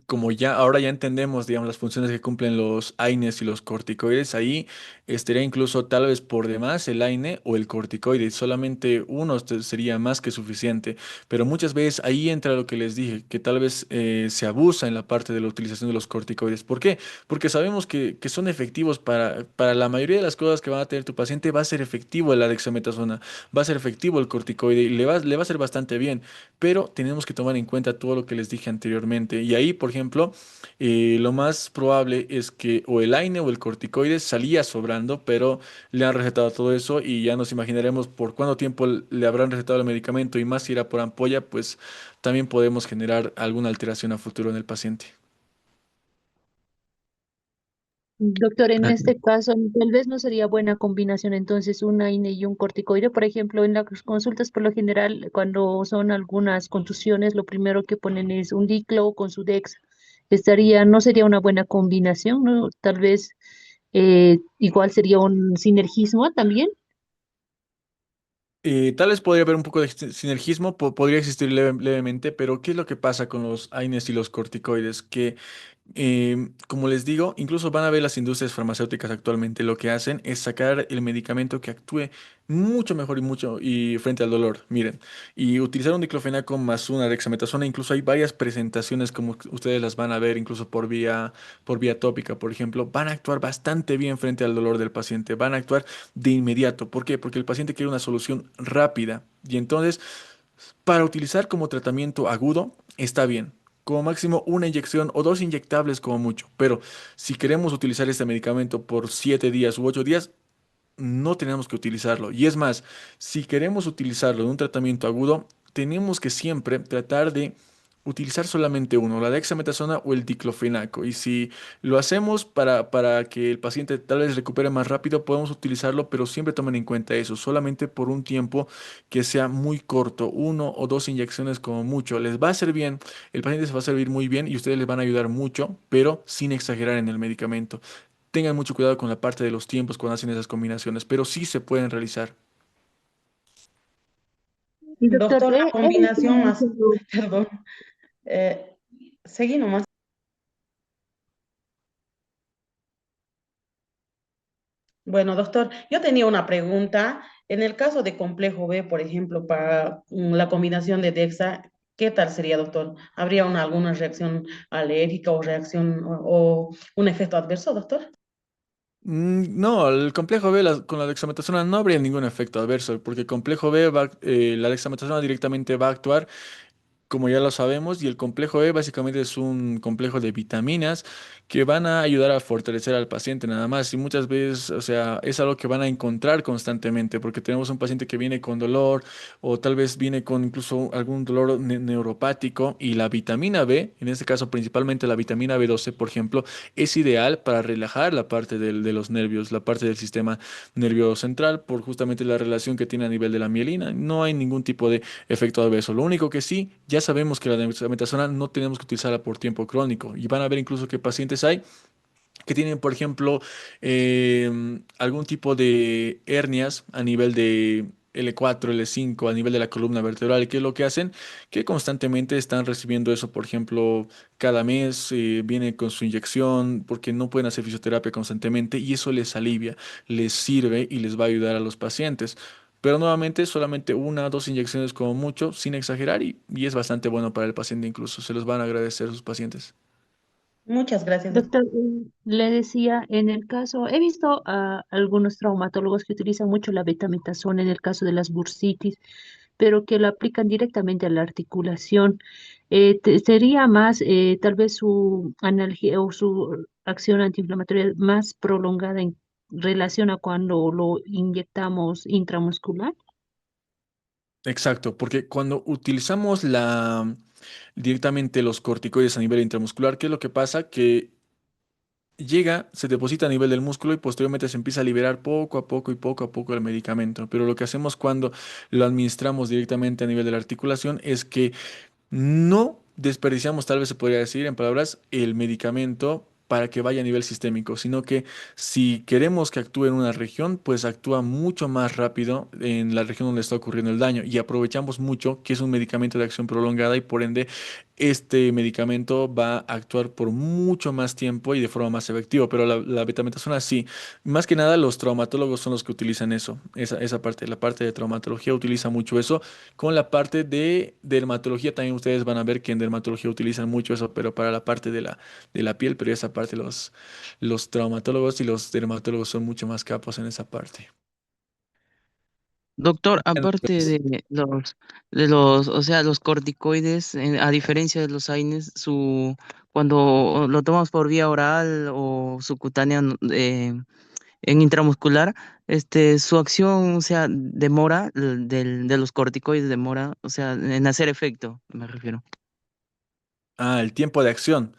como ya ahora ya entendemos, digamos, las funciones que cumplen los AINES y los corticoides, ahí estaría incluso tal vez por demás el AINE o el corticoide, solamente uno sería más que suficiente, pero muchas veces ahí entra lo que les dije, que tal vez se abusa en la parte de la utilización de los corticoides. ¿Por qué? Porque sabemos que son efectivos para la mayoría de las cosas que va a tener tu paciente, va a ser efectivo la dexametasona, va a ser efectivo el corticoide y le va a ser bastante bien, pero tenemos que tomar en cuenta todo lo que les dije anteriormente. Y ahí, por ejemplo, lo más probable es que o el AINE o el corticoide salía sobrando, pero le han recetado todo eso y ya nos imaginaremos por cuánto tiempo le habrán recetado el medicamento y más si era por ampolla, pues también podemos generar alguna alteración a futuro en el paciente. Doctor, en Ah, este caso, tal vez no sería buena combinación entonces un AINE y un corticoide. Por ejemplo, en las consultas por lo general, cuando son algunas contusiones, lo primero que ponen es un diclo con su dex. No sería una buena combinación, ¿no? Tal vez igual sería un sinergismo también. tal vez podría haber un poco de sinergismo, podría existir levemente, pero ¿qué es lo que pasa con los AINES y los corticoides? Que como les digo, incluso van a ver las industrias farmacéuticas actualmente lo que hacen es sacar el medicamento que actúe mucho mejor y mucho y frente al dolor. Miren, y utilizar un diclofenaco más una dexametasona, incluso hay varias presentaciones como que ustedes las van a ver, incluso por vía tópica, por ejemplo, van a actuar bastante bien frente al dolor del paciente, van a actuar de inmediato. ¿Por qué? Porque el paciente quiere una solución rápida y entonces para utilizar como tratamiento agudo, está bien. Como máximo una inyección o dos inyectables como mucho. Pero si queremos utilizar este medicamento por 7 días u 8 días, no tenemos que utilizarlo. Y es más, si queremos utilizarlo en un tratamiento agudo, tenemos que siempre tratar de utilizar solamente uno, la dexametasona o el diclofenaco. Y si lo hacemos para que el paciente tal vez recupere más rápido, podemos utilizarlo, pero siempre tomen en cuenta eso, solamente por un tiempo que sea muy corto, 1 o 2 inyecciones como mucho. Les va a hacer bien, el paciente se va a servir muy bien y ustedes les van a ayudar mucho, pero sin exagerar en el medicamento. Tengan mucho cuidado con la parte de los tiempos cuando hacen esas combinaciones, pero sí se pueden realizar. Y doctor, Doctor, la he visto combinación mucho. más, perdón, eh, seguí nomás. Bueno, doctor, yo tenía una pregunta. En el caso de complejo B, por ejemplo, para la combinación de DEXA, ¿qué tal sería, doctor? ¿Habría alguna reacción alérgica o reacción o un efecto adverso, doctor? No, el complejo B con la dexametasona no habría ningún efecto adverso, porque el complejo B la dexametasona directamente va a actuar como ya lo sabemos, y el complejo E básicamente es un complejo de vitaminas que van a ayudar a fortalecer al paciente nada más. Y muchas veces, o sea, es algo que van a encontrar constantemente, porque tenemos un paciente que viene con dolor o tal vez viene con incluso algún dolor neuropático y la vitamina B, en este caso principalmente la vitamina B12, por ejemplo, es ideal para relajar la parte de los nervios, la parte del sistema nervioso central, por justamente la relación que tiene a nivel de la mielina. No hay ningún tipo de efecto adverso. Lo único que sí, ya sabemos que la dexametasona no tenemos que utilizarla por tiempo crónico y van a ver incluso que pacientes hay que tienen, por ejemplo, algún tipo de hernias a nivel de L4, L5, a nivel de la columna vertebral. ¿Qué es lo que hacen? Que constantemente están recibiendo eso, por ejemplo, cada mes viene con su inyección porque no pueden hacer fisioterapia constantemente y eso les alivia, les sirve y les va a ayudar a los pacientes. Pero nuevamente, solamente 1 o 2 inyecciones como mucho, sin exagerar, y es bastante bueno para el paciente incluso. Se los van a agradecer sus pacientes. Muchas gracias, doctor. Doctor, le decía, en el caso, he visto a algunos traumatólogos que utilizan mucho la betametasona en el caso de las bursitis, pero que lo aplican directamente a la articulación. Sería más, tal vez su analgía o su acción antiinflamatoria más prolongada en relación a cuando lo inyectamos intramuscular. Exacto, porque cuando utilizamos directamente los corticoides a nivel intramuscular, ¿qué es lo que pasa? Que llega, se deposita a nivel del músculo y posteriormente se empieza a liberar poco a poco y poco a poco el medicamento. Pero lo que hacemos cuando lo administramos directamente a nivel de la articulación es que no desperdiciamos, tal vez se podría decir en palabras, el medicamento para que vaya a nivel sistémico, sino que si queremos que actúe en una región, pues actúa mucho más rápido en la región donde está ocurriendo el daño y aprovechamos mucho que es un medicamento de acción prolongada y por ende este medicamento va a actuar por mucho más tiempo y de forma más efectiva, pero la betametasona sí. Más que nada los traumatólogos son los que utilizan eso, esa parte, la parte de traumatología utiliza mucho eso con la parte de dermatología también ustedes van a ver que en dermatología utilizan mucho eso, pero para la parte de la piel, pero esa parte los traumatólogos y los dermatólogos son mucho más capos en esa parte. Doctor, aparte Entonces, o sea, los corticoides, a diferencia de los AINES, cuando lo tomamos por vía oral o subcutánea, en intramuscular, su acción, o sea, demora, de los corticoides demora, o sea, en hacer efecto, me refiero. el tiempo de acción.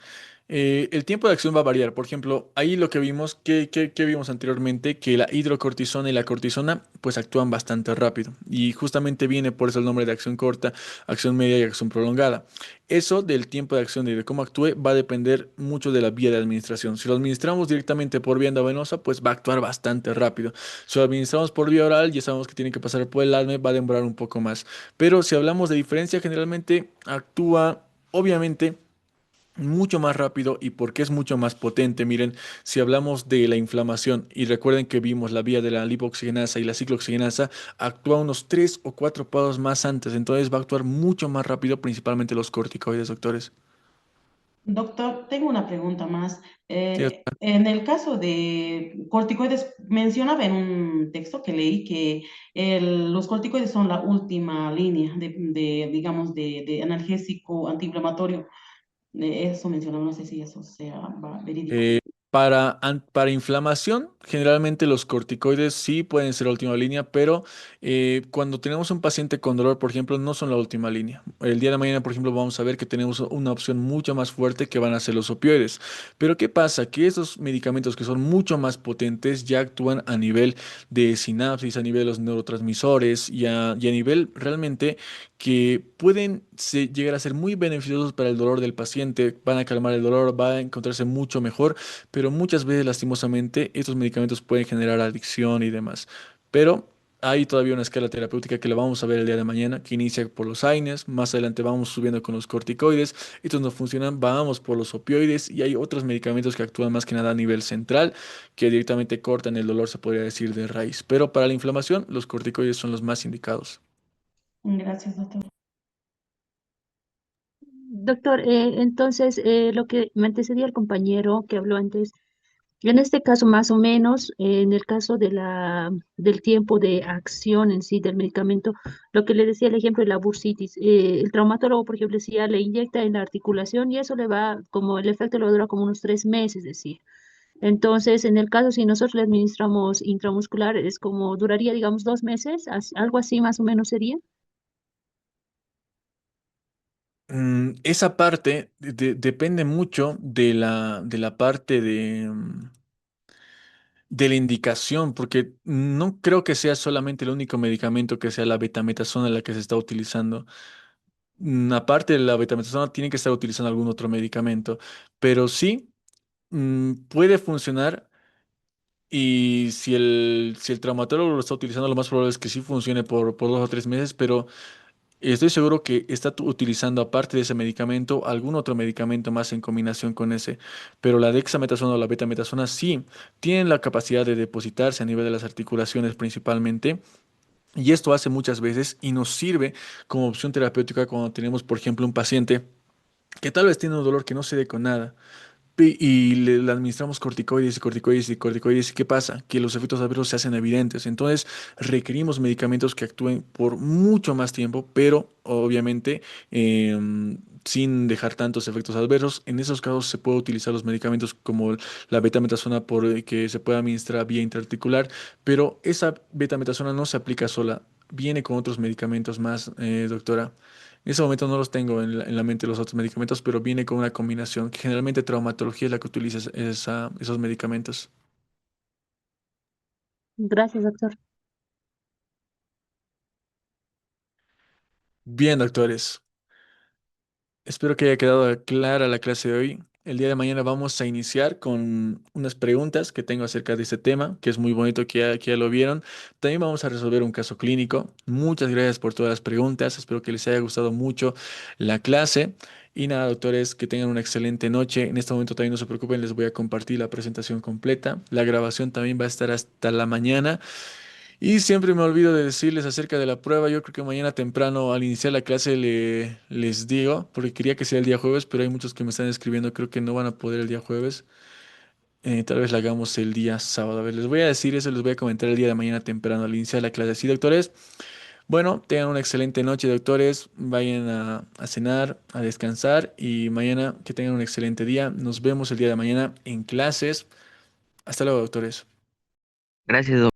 El tiempo de acción va a variar. Por ejemplo, ahí lo que vimos, que vimos anteriormente, que la hidrocortisona y la cortisona pues actúan bastante rápido. Y justamente viene por eso el nombre de acción corta, acción media y acción prolongada. Eso del tiempo de acción y de cómo actúe va a depender mucho de la vía de administración. Si lo administramos directamente por vía endovenosa, pues va a actuar bastante rápido. Si lo administramos por vía oral, ya sabemos que tiene que pasar por el alme, va a demorar un poco más. Pero si hablamos de diferencia, generalmente actúa, obviamente, mucho más rápido y porque es mucho más potente. Miren, si hablamos de la inflamación y recuerden que vimos la vía de la lipoxigenasa y la ciclooxigenasa, actúa unos 3 o 4 pasos más antes, entonces va a actuar mucho más rápido, principalmente los corticoides, doctores. Doctor, tengo una pregunta más. Sí, En el caso de corticoides, mencionaba en un texto que leí que los corticoides son la última línea digamos, de analgésico antiinflamatorio. Eso mencionaba, no sé si eso sea verídico. Eh, para inflamación, generalmente los corticoides sí pueden ser la última línea, pero cuando tenemos un paciente con dolor, por ejemplo, no son la última línea. El día de mañana, por ejemplo, vamos a ver que tenemos una opción mucho más fuerte que van a ser los opioides. Pero ¿qué pasa? Que esos medicamentos que son mucho más potentes ya actúan a nivel de sinapsis, a nivel de los neurotransmisores y a nivel realmente que pueden llegar a ser muy beneficiosos para el dolor del paciente, van a calmar el dolor, va a encontrarse mucho mejor, pero muchas veces lastimosamente estos medicamentos pueden generar adicción y demás. Pero hay todavía una escala terapéutica que la vamos a ver el día de mañana, que inicia por los AINES, más adelante vamos subiendo con los corticoides, estos no funcionan, vamos por los opioides y hay otros medicamentos que actúan más que nada a nivel central, que directamente cortan el dolor, se podría decir, de raíz. Pero para la inflamación, los corticoides son los más indicados. Gracias, doctor. Doctor, entonces, lo que me antecedía el compañero que habló antes, en este caso más o menos, en el caso del tiempo de acción en sí del medicamento, lo que le decía el ejemplo de la bursitis, el traumatólogo, por ejemplo, decía, le inyecta en la articulación y eso le va, como el efecto le dura como unos 3 meses, decía. Entonces, en el caso, si nosotros le administramos intramuscular, es como duraría, digamos, 2 meses, algo así más o menos sería. Esa parte depende mucho de la parte de la indicación, porque no creo que sea solamente el único medicamento que sea la betametasona la que se está utilizando. Aparte de la betametasona, tiene que estar utilizando algún otro medicamento, pero sí puede funcionar. Y si el traumatólogo lo está utilizando, lo más probable es que sí funcione por 2 o 3 meses, pero estoy seguro que está utilizando, aparte de ese medicamento, algún otro medicamento más en combinación con ese. Pero la dexametasona o la betametasona sí tienen la capacidad de depositarse a nivel de las articulaciones principalmente. Y esto hace muchas veces y nos sirve como opción terapéutica cuando tenemos, por ejemplo, un paciente que tal vez tiene un dolor que no se dé con nada y le administramos corticoides y corticoides y corticoides. ¿Y qué pasa? Que los efectos adversos se hacen evidentes. Entonces requerimos medicamentos que actúen por mucho más tiempo, pero obviamente sin dejar tantos efectos adversos. En esos casos se puede utilizar los medicamentos como la betametasona que se puede administrar vía intraarticular, pero esa betametasona no se aplica sola. Viene con otros medicamentos más, doctora. En ese momento no los tengo en la mente los otros medicamentos, pero viene con una combinación, que generalmente traumatología es la que utiliza esos medicamentos. Gracias, doctor. Bien, doctores. Espero que haya quedado clara la clase de hoy. El día de mañana vamos a iniciar con unas preguntas que tengo acerca de este tema, que es muy bonito que ya lo vieron. También vamos a resolver un caso clínico. Muchas gracias por todas las preguntas. Espero que les haya gustado mucho la clase. Y nada, doctores, que tengan una excelente noche. En este momento también no se preocupen, les voy a compartir la presentación completa. La grabación también va a estar hasta la mañana. Y siempre me olvido de decirles acerca de la prueba. Yo creo que mañana temprano al iniciar la clase les digo, porque quería que sea el día jueves, pero hay muchos que me están escribiendo, creo que no van a poder el día jueves. Tal vez la hagamos el día sábado. A ver, les voy a decir eso, les voy a comentar el día de mañana temprano al iniciar la clase. Sí, doctores. Bueno, tengan una excelente noche, doctores. Vayan a cenar, a descansar y mañana que tengan un excelente día. Nos vemos el día de mañana en clases. Hasta luego, doctores. Gracias, doctor.